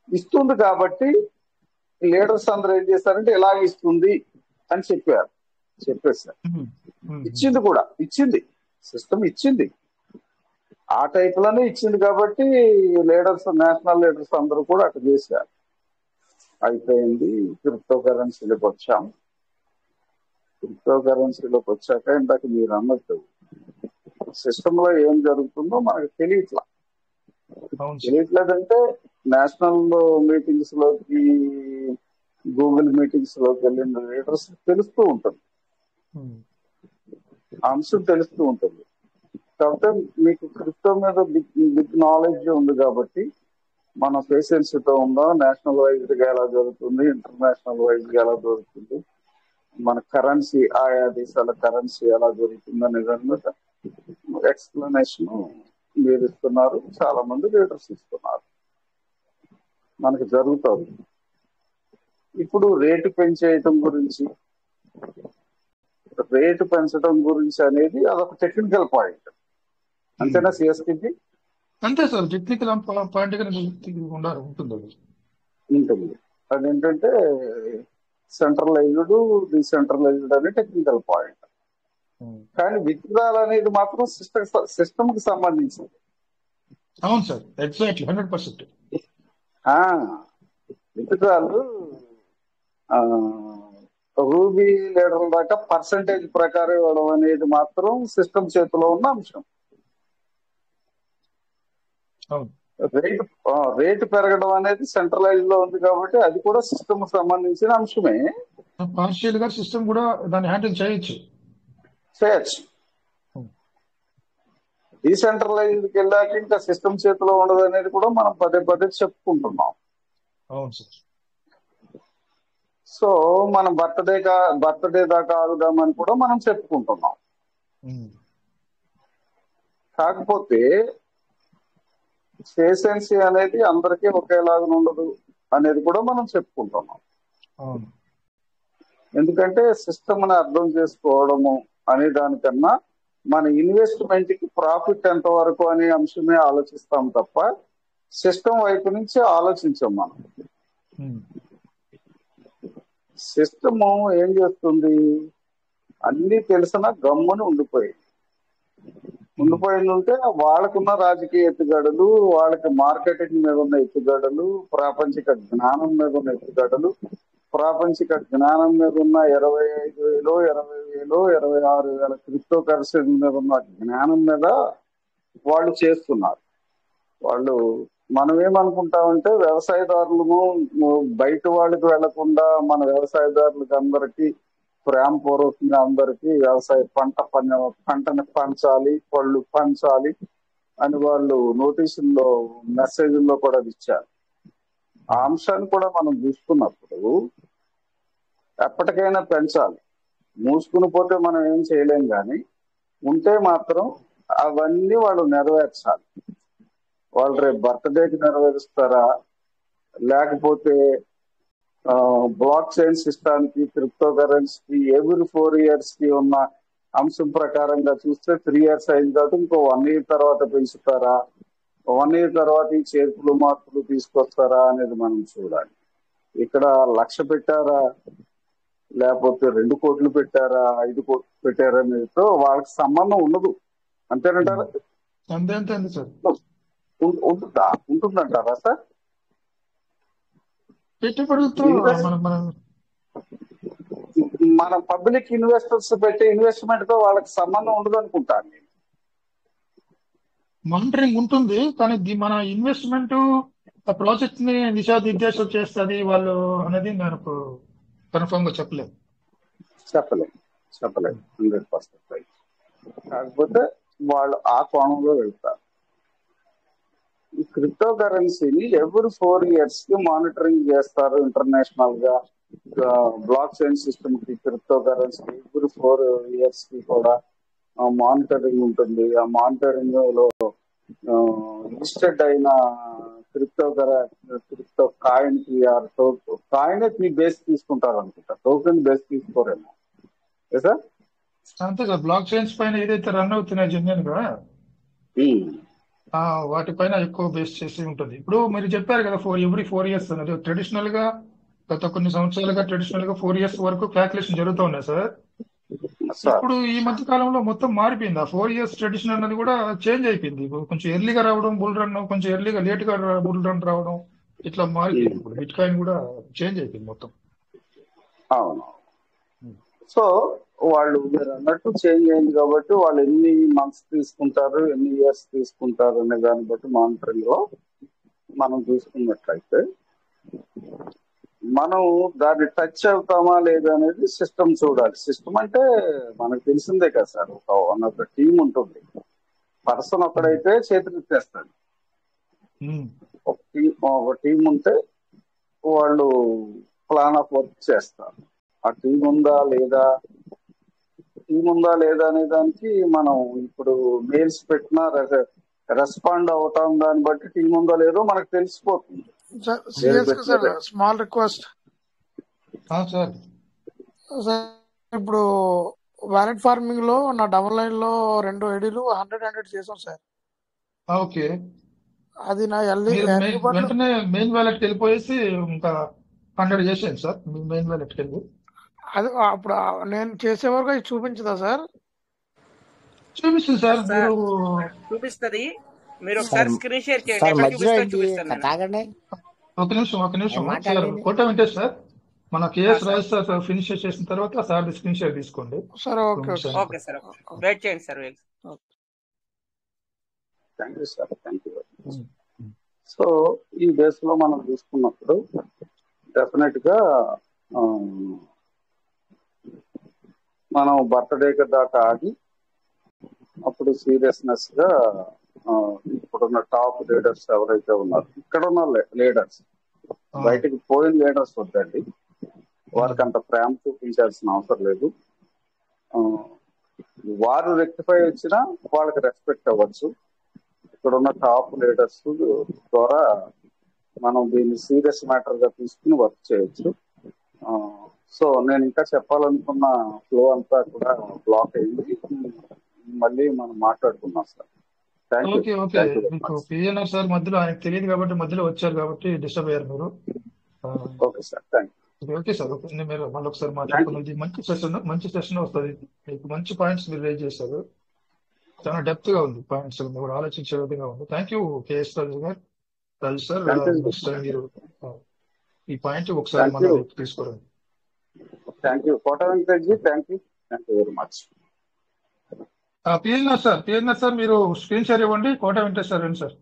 ఇస్తుంది కాబట్టి లీడర్స్ అందరూ ఏం చేస్తారంటే ఎలా ఇస్తుంది అని చెప్పేశారు. ఇచ్చింది కూడా, సిస్టమ్ ఇచ్చింది, ఆ టైప్ లోనే ఇచ్చింది. కాబట్టి లీడర్స్, నేషనల్ లీడర్స్ అందరూ కూడా అట్లా చేశారు. అయిపోయింది. క్రిప్టో కరెన్సీలోకి వచ్చాం. క్రిప్టో కరెన్సీలోకి వచ్చాక ఇందాక మీరు అన్నట్టు సిస్టమ్ లో ఏం జరుగుతుందో మనకు తెలియట్లేదంటే నేషనల్ మీటింగ్స్ లోకి గూగుల్ మీటింగ్స్ లోకి వెళ్ళిన లీడర్స్ తెలుస్తూ ఉంటుంది, అంశం తెలుస్తూ ఉంటుంది. కాకపోతే మీకు క్రిప్టో మీద బిగ్ నాలెడ్జ్ ఉంది కాబట్టి మన పేషెన్సీతో ఉందా, నేషనల్ వైజ్ గా ఎలా జరుగుతుంది, ఇంటర్నేషనల్ వైజ్ గా ఎలా జరుగుతుంది, మన కరెన్సీ ఆయా దేశాల కరెన్సీ ఎలా జరుగుతుంది అనే దాని మీద ఎక్స్ప్లెనేషన్ మీరు ఇస్తున్నారు, చాలా మంది లీడర్స్ ఇస్తున్నారు, మనకి జరుగుతుంది. ఇప్పుడు రేటు పెంచేయటం గురించి, రేటు పెంచడం గురించి అనేది అదొక టెక్నికల్ పాయింట్, అంతేనా సిఎస్కి? అంతే సార్, టెక్నికల్ పాయింట్ గా ఉండాలి, ఉంటుంది అది. ఉంటుంది. అదేంటంటే సెంట్రలైజ్డ్, డిసెంట్రలైజ్డ్ అనే టెక్నికల్ పాయింట్. కానీ విత్డ్రాల్ అనేది మాత్రం సిస్టమ్ కి సంబంధించింది. అవును సార్, ఎగ్జాక్ట్లీ 100%. విత్డ్రాల్ రూబీ లీడర్ల దాకా పర్సంటేజ్ ప్రకారం ఇవ్వడం అనేది మాత్రం సిస్టమ్ చేతిలో ఉన్న అంశం. రేటు పెరగడం అనేది సెంట్రలైజ్ లో ఉంది కాబట్టి అది కూడా సిస్టమ్ సంబంధించిన అంశమే. పార్షియల్ గా సిస్టమ్ కూడా దాన్ని హ్యాండిల్ చేయొచ్చు. డీసెంట్రలైజ్డ్కి వెళ్ళాక ఇంకా సిస్టమ్ చేతిలో ఉండదు అనేది కూడా మనం పదే పదే చెప్పుకుంటున్నాం. అవును సార్. సో మనం బర్త్డే దాకా ఆగుదామని కూడా మనం చెప్పుకుంటున్నాం. కాకపోతే పేషెన్సీ అనేది అందరికీ ఒకేలాగా ఉండదు అనేది కూడా మనం చెప్పుకుంటున్నాం. ఎందుకంటే సిస్టమ్ ని అర్థం చేసుకోవడము అనే దానికన్నా మన ఇన్వెస్ట్మెంట్ కి ప్రాఫిట్ ఎంత వరకు అనే అంశమే ఆలోచిస్తాం తప్ప సిస్టమ్ వైపు నుంచి ఆలోచించాం మనం. సిస్టమ్ ఏం చేస్తుంది, అన్ని తెలిసిన గమ్ముని ఉండిపోయింది ఉంటే వాళ్ళకున్న రాజకీయ ఎత్తుగడలు, వాళ్ళకి మార్కెటింగ్ మీద ఉన్న ఎత్తుగడలు, ప్రాపంచిక జ్ఞానం మీద ఉన్న ఎత్తుగడలు, ప్రాపంచిక జ్ఞానం మీద ఉన్న 25,000, 20,000, 26,000 క్రిప్టో కరెన్సీ మీద ఉన్న జ్ఞానం మీద వాళ్ళు చేస్తున్నారు. వాళ్ళు మనం ఏమనుకుంటామంటే వ్యవసాయదారులను బయట వాళ్ళకి వెళ్లకుండా మన వ్యవసాయదారులకు అందరికీ ప్రేమపూర్వకంగా అందరికీ వ్యవసాయ పంటని పంచాలి, పళ్ళు పంచాలి అని వాళ్ళు నోటీసుల్లో మెసేజ్ల్లో కూడా ఇచ్చారు. ఆ అంశాన్ని కూడా మనం చూసుకున్నప్పుడు ఎప్పటికైనా పెంచాలి. మూసుకుని పోతే మనం ఏం చేయలేం, కానీ ఉంటే మాత్రం అవన్నీ వాళ్ళు నెరవేర్చాలి. వాళ్ళు రేపు బర్త్డేకి నెరవేరుస్తారా, లేకపోతే బ్లాక్ చైన్ సిస్టానికి, క్రిప్టో కరెన్సీకి ఎవ్రీ 4 years కి ఉన్న అంశం ప్రకారంగా చూస్తే 3 years అయింది కాబట్టి ఇంకో 1 year తర్వాత పెంచుతారా, 1 year తర్వాత ఈ చేర్పులు మార్పులు తీసుకొస్తారా అనేది మనం చూడాలి. ఇక్కడ 1,00,000 పెట్టారా, లేకపోతే 2 కోట్లు పెట్టారా, 5 కోట్లు పెట్టారా అనేదితో వాళ్ళకి సంబంధం ఉండదు. అంతేనంటారా? ఉంటుందంటారా సార్? పెట్టుబడులతో మన పబ్లిక్ ఇన్వెస్టర్స్ పెట్టే ఇన్వెస్ట్మెంట్ తో వాళ్ళకి సంబంధం ఉండదు అనుకుంటాను నేను. మానిటరింగ్ ఉంటుంది, కానీ మన ఇన్వెస్ట్మెంట్ ఆ ప్రాజెక్ట్ ని దిశానిర్దేశం చేస్తుంది వాళ్ళు అనేది నాకు కన్ఫర్మ్ గా చెప్పలేదు. 100% రైట్. కాకపోతే వాళ్ళు ఆ కోణంలో వెళ్తారు. ఈ క్రిప్టో కరెన్సీని ఎవ్రీ 4 years కి మానిటరింగ్ చేస్తారు ఇంటర్నేషనల్ గా. బ్లాక్ చైన్ సిస్టమ్ కి, క్రిప్టో కరెన్సీ ఎవ్రీ 4 years కి కూడా మానిటరింగ్ ఉంటుంది. ఆ మానిటరింగ్ లో లిస్టెడ్ అయిన క్రిప్టో కాయిన్ కి కాయిన్ బేస్ తీసుకుంటారు అనుకుంటా, టోకెన్ బేస్ తీసుకోరేమో సార్. అంతే సార్, బ్లాక్ చైన్స్ పైన ఏదైతే రన్ అవుతున్నాయి జెన్యున్ గా వాటిపైన ఎక్కువ బేస్ చేసి ఉంటుంది. ఇప్పుడు మీరు చెప్పారు కదా ఎవ్రీ 4 years అనేది ట్రెడిషనల్ గా గత కొన్ని సంవత్సరాలుగా ట్రెడిషనల్ గా 4 years వరకు క్యాల్కులేషన్ జరుగుతూ ఉన్నాయి సార్. ఇప్పుడు ఈ మధ్య కాలంలో మొత్తం మారిపోయింది. ఆ 4 years ట్రెడిషన్ అన్నది కూడా చేంజ్ అయిపోయింది. కొంచెం ఎర్లీగా రావడం బుల్ రన్, కొంచెం ఎర్లీగా లేట్ గా బుల్ రన్ రావడం, ఇట్లా మారిపోయింది. ఇప్పుడు బిట్ కాయిన్ కూడా చేంజ్ అయిపోయింది మొత్తం. అవును. సో వాళ్ళు మీరు అన్నట్టు చేంజ్ అయింది కాబట్టి వాళ్ళు ఎన్ని మంత్స్ తీసుకుంటారు, ఎన్ని ఇయర్స్ తీసుకుంటారు అనే దాన్ని బట్టి మానిటరింగ్ లో మనం చూసుకున్నట్లయితే మనం దాన్ని టచ్ అవుతామా లేదా అనేది సిస్టమ్ చూడాలి. సిస్టమ్ అంటే మనకు తెలిసిందే కదా సార్, ఒక టీం ఉంటుంది. పర్సన్ ఒకడైతే చేతులెత్తేస్తాడు, ఒక టీం ఉంటే వాళ్ళు ప్లాన్ ఆఫ్ వర్క్ చేస్తారు. ఆ టీం ఉందా లేదా అనే దానికి మనం ఇప్పుడు మెయిల్స్ పెట్టినా రెస్పాండ్ అవటం దాన్ని బట్టి టీం ఉందో లేదో మనకు తెలిసిపోతుంది. Sir small request sir. Sir ఇప్పుడు వ్యాలెట్ ఫార్మింగ్ లో నా డబుల్ లైన్ లో 2 ఐడీలు 100 చేసాం సార్. ఓకే, అది నా వెంటనే మెయిన్ వ్యాలెట్కి వెళ్ళిపోయేసి ఇంకా 100 చేసాను సార్. మీ మెయిన్ వ్యాలెట్కి వెళ్ళి అది అప్పుడు నేను చేసే వరకు అది చూపించదా సార్? చూపిస్తుంది సార్. మీరు చూపిస్తుంది. మీరు ఒకసారి స్క్రీన్ షేర్ చేయండి. సార్ ఎక్కడ మధ్యలో చూపిస్తా ఏంటి చూపిస్తాను నేను. తాగండి. ఒక నిమిషం సార్. మాట్లాడండి. ఫోటో వింటే సార్ మన కేఎస్ రాజు సార్ ఫినిష్ చేసిన తర్వాత సార్ స్క్రీన్ షేర్ తీసుకోండి. సార్ ఓకే సార్, వెయిట్ చేయండి sir. Thank you sir, thank you. So ఈ బేస్ లో మనం చూసుకున్నప్పుడు డెఫినెట్ గా మనం బర్త్డే దాకా ఆగి అప్పుడు సీరియస్నెస్ గా ఇప్పుడున్న టాప్ లీడర్స్ ఎవరైతే ఉన్నారు, ఇక్కడ ఉన్న లీడర్స్, బయటకు పోయిన లీడర్స్ వద్దండి, వారికి అంత ప్రేమ చూపించాల్సిన అవసరం లేదు. వారు రెక్టిఫై వచ్చినా వాళ్ళకి రెస్పెక్ట్ అవ్వచ్చు. ఇక్కడ ఉన్న టాప్ లీడర్స్ ద్వారా మనం దీన్ని సీరియస్ మ్యాటర్ గా తీసుకుని వర్క్ చేయొచ్చు. సో నేను ఇంకా చెప్పాలనుకున్న ఫ్లో అంతా కూడా బ్లాక్ అయింది. మళ్ళీ మనం మాట్లాడుకున్నాం సార్. ఓకే మీకు పిఎన్ఆర్ సార్ మధ్యలో ఆయనకు తెలియదు కాబట్టి మధ్యలో వచ్చారు కాబట్టి డిస్టర్బ్ అయ్యారు మీరు. Okay sir, thank you. Okay sir, okay. మీరు మళ్ళీ ఒకసారి మాట్లాడుకున్నది మంచి సెషన్ వస్తుంది. మీకు మంచి పాయింట్స్ మీరు రేజ్ చేశారు. చాలా డెప్త్ గా ఉంది పాయింట్స్, మీరు ఆలోచించే విధంగా ఉంది. థ్యాంక్ యూ కేఎస్ రాజు గారు. రాజు సార్, నెక్స్ట్ టైం మీరు ఈ పాయింట్ ఒకసారి మన తీసుకోరండి. Thank you Kota Venkatareddy, thank you very much. PNR sir మీరు స్క్రీన్ షేర్ ఇవ్వండి. కోట వెంకటేష్ సార్ రండి sir.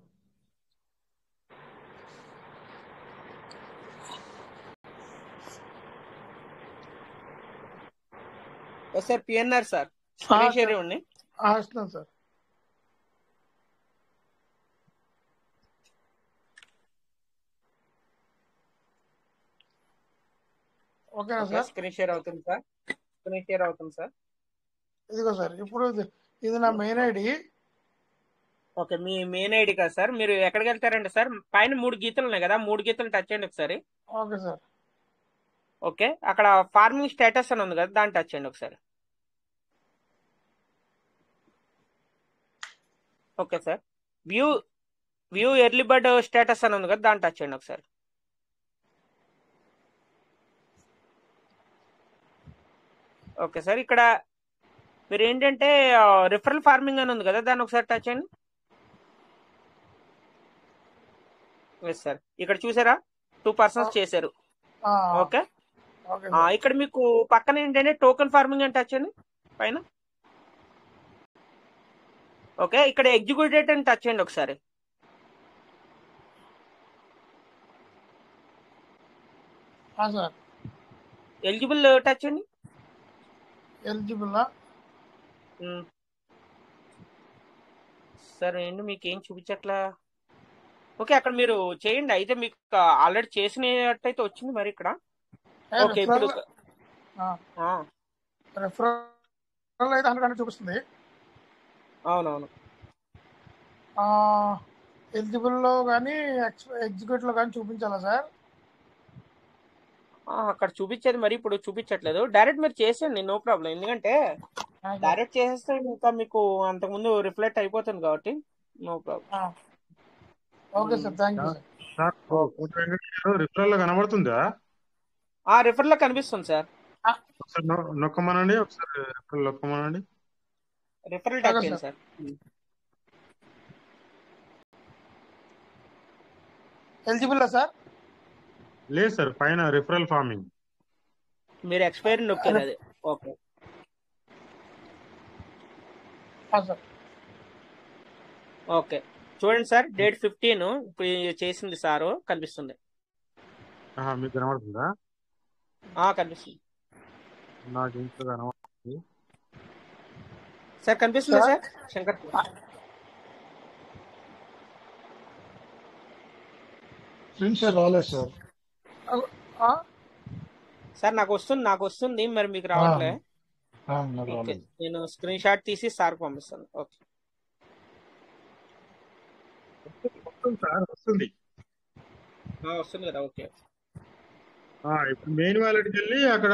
Sir PNR sir screen share ఇవ్వండి. ఇస్తున్నాను సార్. ఓకేనా సార్? స్క్రీన్ షేర్ అవుతుంది సార్. స్క్రీన్ షేర్ అవుతుంది సార్. ఇదిగో సార్, ఇప్పుడు ఇది నా మెయిన్ ఐడి. ఓకే, మీ మెయిన్ ఐడి కదా సార్. మీరు ఎక్కడికి వెళ్తారండి సార్? పైన 3 గీతలు ఉన్నాయి కదా, 3 గీతలు టచ్ చేయండి ఒకసారి. Okay sir. ఓకే, అక్కడ ఫార్మింగ్ స్టేటస్ అని ఉంది కదా, దాన్ని టచ్ చేయండి ఒకసారి. Okay sir. View early bird status అని ఉంది కదా, దాన్ని టచ్ చేయండి ఒకసారి. ఓకే సార్, ఇక్కడ మీరు ఏంటంటే రిఫరల్ ఫార్మింగ్ అని ఉంది కదా, దాన్ని ఒకసారి టచ్ చేయండి. ఎస్ సార్, ఇక్కడ చూసారా 2 పర్సన్స్ చేశారు. ఓకే, ఇక్కడ మీకు పక్కన ఏంటంటే టోకెన్ ఫార్మింగ్ అని టచ్ చేయండి పైన. ఓకే, ఇక్కడ ఎగ్జిక్యూటెడ్ అని టచ్ చేయండి ఒకసారి. ఎలిజిబుల్ టచ్ చేయండి. ఎలిజిబుల్ సార్ ఏంటి మీకు ఏం చూపించట్లా? ఓకే, అక్కడ మీరు చేయండి. అయితే మీకు ఆల్రెడీ చేసినట్టయితే వచ్చింది మరి ఇక్కడ. ఓకే, ఇప్పుడు రెఫరల్ అయితే 100 చూపిస్తుంది. అవునవును. ఎలిజిబుల్ లో కానీ ఎగ్జిక్యూటివ్ లో కానీ చూపించాలా సార్? అక్కడ చూపించేది మరి ఇప్పుడు చూపించట్లేదు. డైరెక్ట్ మీరు చేసేయండి, నో ప్రాబ్లం. ఎందుకంటే డైరెక్ట్ చేసేస్తే ఇంకా మీకు అంతకుముందు రిఫ్లెక్ట్ అయిపోతుంది కాబట్టి no problem. Okay sir, thank you sir. Referral లో కనబడుతుందా? రిఫరల్ లో కనిపిస్తుంది సార్. ఒకసారి నొక్కమనండి, ఒకసారి రిఫరల్ నొక్కమనండి. రిఫరల్ టచ్ చేయండి సార్. Eligible sir? లేదు సార్, పైన రిఫరల్ ఫార్మింగ్ మీరు ఎక్స్పైరీ నొక్కారు అది. Okay sir. ఓకే చూడండి సార్, డేట్ 15 ఇప్పుడు చేసింది సారు కనిపిస్తుంది. మీకు కనబడుతుందా? కనిపిస్తుంది నాకు ఇంకా కనబడుతుంది సార్. కనిపిస్తుందా sir sir Shankar? Screen shot రాలేదు సార్. సార్ నాకు వస్తుంది మరి మీకు రావట్లే. నాకు ఓకే, రాలేదు. నేను స్క్రీన్ షాట్ తీసి సార్ పంపిస్తాను. ఓకే సార్, వస్తుంది. వస్తుంది కదా. ఓకే, ఇప్పుడు మెయిన్ వ్యాలెట్కి వెళ్ళి అక్కడ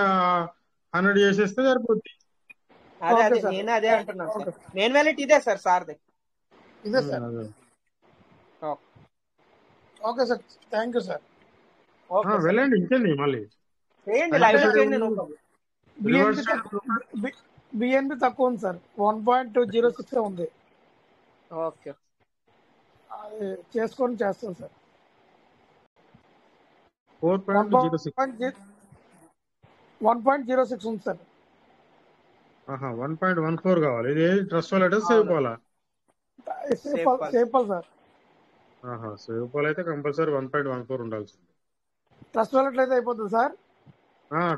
100 చేసేస్తే సరిపోద్ది. అదే ఓకే సార్. నేను అదే అంటున్నాను సార్. మెయిన్ వ్యాలెట్ ఇదే సార్, సార్ది. ఇదే sir. Okay sir, thank you sir. వెళ్ళండి, ఇంకేంది మళ్ళీ చేయండి, లైవ్ లో చేయండి. No problem. బిఎన్బి తక్కువ ఉంది సార్, 1.206 ఉంది. ఓకే, అది చేసుకొని చేస్తాను సార్. 1.06 ఉంది సార్. 1.14 కావాలి. ఇది ట్రస్ట్ వాలెట్ సేవ్ కావాలా? Safe sir. సేవ్ కాల్ అయితే కంపల్సరీ 1.14 ఉండాల్సింది. ట్రస్ట్ వాలెట్ అయితే అయిపోతుంది సార్.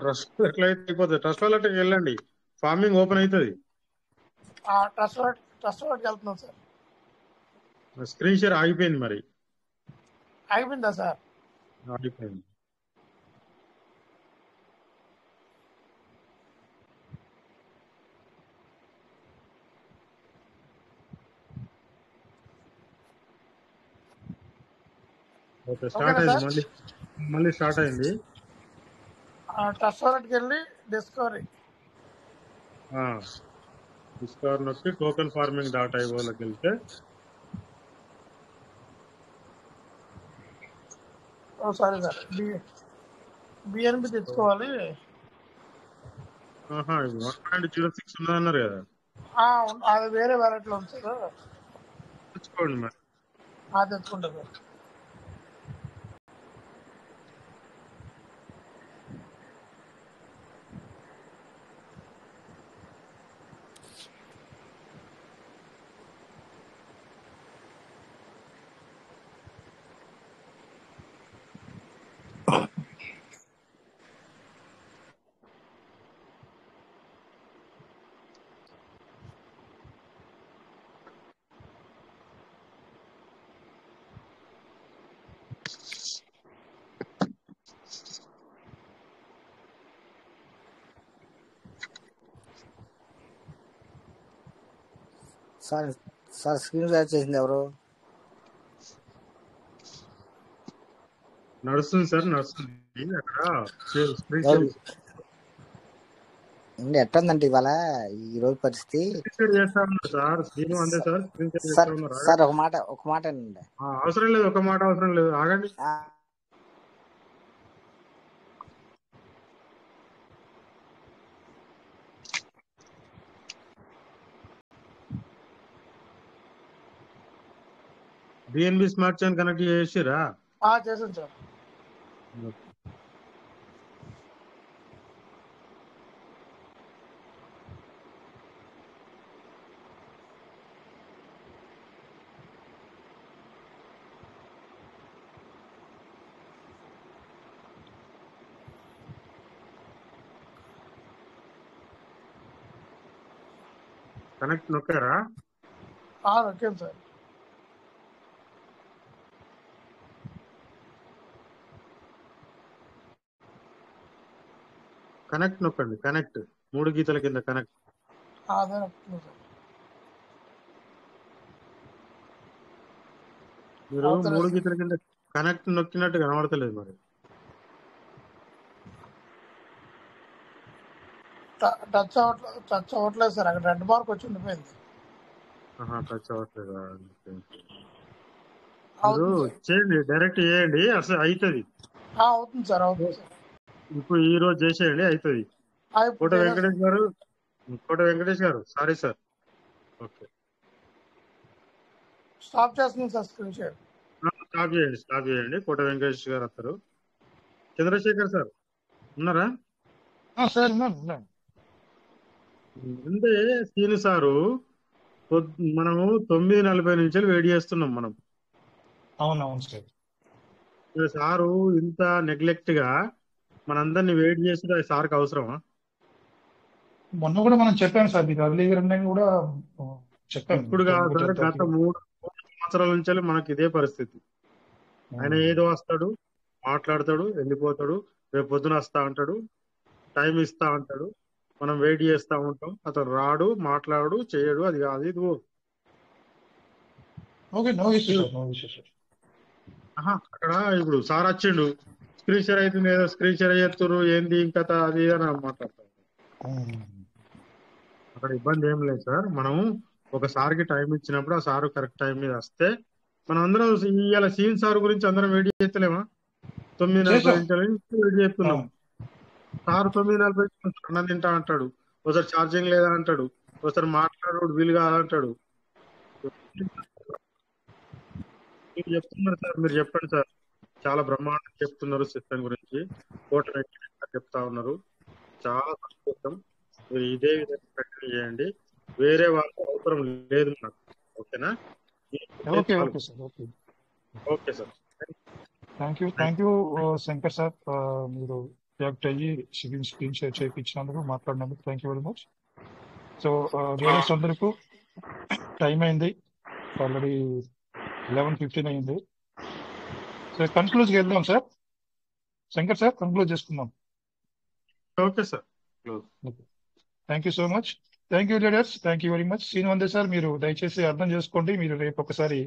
ట్రస్ట్ వాలెట్ అయితే అయిపోతుంది. ట్రస్ట్ వాలెట్కి వెళ్ళండి, ఫార్మింగ్ ఓపెన్ అవుతుంది. ట్రస్ట్ వాలెట్కి వెళ్తున్నాం సార్. స్క్రీన్ షేర్ ఆగిపోయింది. మరి అయిపోయిందా సార్? ఆగిపోయింది. ఓకే, స్టార్ట్ అయింది. మళ్ళీ స్టార్ట్ అయింది. ట్రస్ట్ వాలెట్కి వెళ్ళి డిస్కవరీ నొక్కి టోకెన్ ఫార్మింగ్ .ioలోకి వెళ్తే సారీ సార్, బిఎన్బి తెచ్చుకోవాలి. 1.06 ఉన్నదన్నారు కదా, అది వేరే వ్యాలెట్ లో ఉంది సార్. తెచ్చుకోండి. మరి తెచ్చుకుంటా సార్. సార్ స్క్రీన్ షాట్ చేసింది ఎవరు? నడుస్తుంది సార్, నడుస్తుంది. అక్కడ ఎట్టుందంటే ఇవాళ ఈ రోజు పరిస్థితి చేస్తా ఉన్నారు సార్. శ్రీను అంతే సార్, స్క్రీన్ షేర్ చేస్తా ఉన్నారు. సార్ ఒక మాట అండి. అవసరం లేదు, ఒక మాట అవసరం లేదు, ఆగండి. బిఎన్బి స్మార్ట్ చైన్ కనెక్ట్ చేసిరా? చేసాను సార్. కనెక్ట్ నొక్కారా? నొక్కాను సార్. కనెక్ట్ నొక్కండి. కనెక్ట్ 3 గీతల కింద కనెక్ట్. అదే నొక్కుతున్నాను సార్. మీరు 3 గీతల కింద కనెక్ట్ నొక్కినట్టు కనబడతలేదు. మరి టచ్ అవ్వట్లేదు సార్. అక్కడ రెడ్ మార్క్ వచ్చి ఉండిపోయింది. టచ్ అవ్వట్లేదా? మీరు చేయండి, డైరెక్ట్ చేయండి, అసలు అవుతుంది. అవుతుంది సార్, అవుతుంది సార్. ఇప్పుడు ఈ రోజు చేసేయండి, అవుతుంది. కోట వెంకటేష్ గారు సారీ సార్. ఓకే, స్టాప్ చేస్తున్నాం సార్. స్క్రీన్ షేర్ స్టాప్ చేయండి. కోట వెంకటేష్ గారు వస్తారు. చంద్రశేఖర్ సార్ ఉన్నారా? సార్ అంటే సీను సారు మనము 9:40 నుంచి వెయిట్ చేస్తున్నాం మనం. అవునవును సార్. మరి సారు ఇంత నెగ్లెక్ట్ గా మనందరినీ వెయిట్ చేసి సార్కి అవసరమా? మొన్న కూడా మనం చెప్పాం సార్, మీకు అర్లీగా రండి కూడా చెప్పాం. ఇప్పుడు కాదు సార్, గత 3 సంవత్సరాల నుంచి మనకి ఇదే పరిస్థితి. ఆయన ఏదో వస్తాడు, మాట్లాడతాడు, వెళ్ళిపోతాడు, రేపు పొద్దున వస్తా అంటాడు, టైం ఇస్తా అంటాడు, మనం వెయిట్ చేస్తా ఉంటాం. అతను రాడు, మాట్లాడు, చేయడు, అది కాదు ఇది okay, no issue sir, no issue sir. అక్కడ ఇప్పుడు సార్ వచ్చిండు, స్క్రీన్ షేర్ అవుతుంది, ఏదో స్క్రీన్ షేర్ చేస్తున్నారు, ఏంది ఇంకా అది అని మాట్లాడతారు. అక్కడ ఇబ్బంది ఏం లేదు సార్. మనం ఒక సార్కి టైం ఇచ్చినప్పుడు ఆ సారు కరెక్ట్ టైం మీద వస్తే మనం అందరం ఇవాళ సీన్ సార్ గురించి అందరం వెయిట్ చేస్తలేమా? 9:40 నుంచి వెయిట్ చేస్తున్నాం. సార్ 9:40 అన్నం తింటా అంటాడు, ఒకసారి ఛార్జింగ్ లేదా అంటాడు, ఒకసారి మాట్లాడు వీలు కాదంటాడు. మీరు చెప్తున్నారు సార్, మీరు చెప్పండి సార్, చాలా బ్రహ్మాండంగా చెప్తున్నారు సిస్టమ్ గురించి, కోట చెప్తా ఉన్నారు, చాలా సంతోషం. మీరు ఇదే విధంగా కంటిన్యూ చేయండి, వేరే వాళ్ళ అవసరం లేదు నాకు. ఓకేనా? Okay okay sir, okay okay sir, thank you Shankar sir. మీరు రియాక్ట్ అయ్యి స్క్రీన్ షేర్ చేయించినందుకు, మాట్లాడినందుకు thank you very much. So realise అందరికీ టైం అయింది, ఆల్రెడీ 11:15 అయింది. సో కన్క్లూజ్ వెళ్దాం సార్. శంకర్ సార్, కన్క్లూజ్ చేసుకుందాం. Okay sir, thank you so much. Thank you leaders, thank you very much. సీన్ వందే సార్, మీరు దయచేసి అర్థం చేసుకోండి, మీరు రేపు ఒకసారి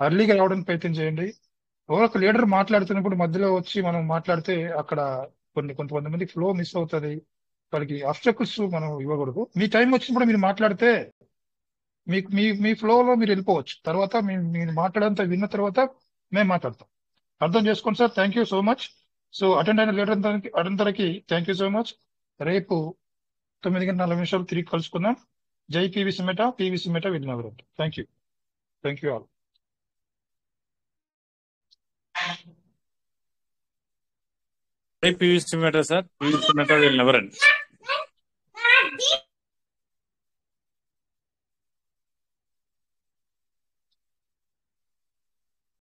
అర్లీగా రావడానికి ప్రయత్నం చేయండి. ఒక లీడర్ మాట్లాడుతున్నప్పుడు మధ్యలో వచ్చి మనం మాట్లాడితే అక్కడ కొంతమంది ఫ్లో మిస్ అవుతుంది, వాళ్ళకి ఆబ్స్టకిల్స్ మనం ఇవ్వకూడదు. మీ టైం వచ్చినప్పుడు మీరు మాట్లాడితే మీకు మీ ఫ్లోలో మీరు వెళ్ళిపోవచ్చు. తర్వాత మీరు మాట్లాడంతా విన్న తర్వాత మేము మాట్లాడతాం. అర్థం చేసుకోండి sir. Thank you so much. So attend అయిన లీడర్ అందరికీ థ్యాంక్ యూ సో మచ్. రేపు 9:40 తిరిగి కలుసుకుందాం. జై PVC meta, PVC meta will never end. Thank you all. PVC matter, sir. PVC matter will never end.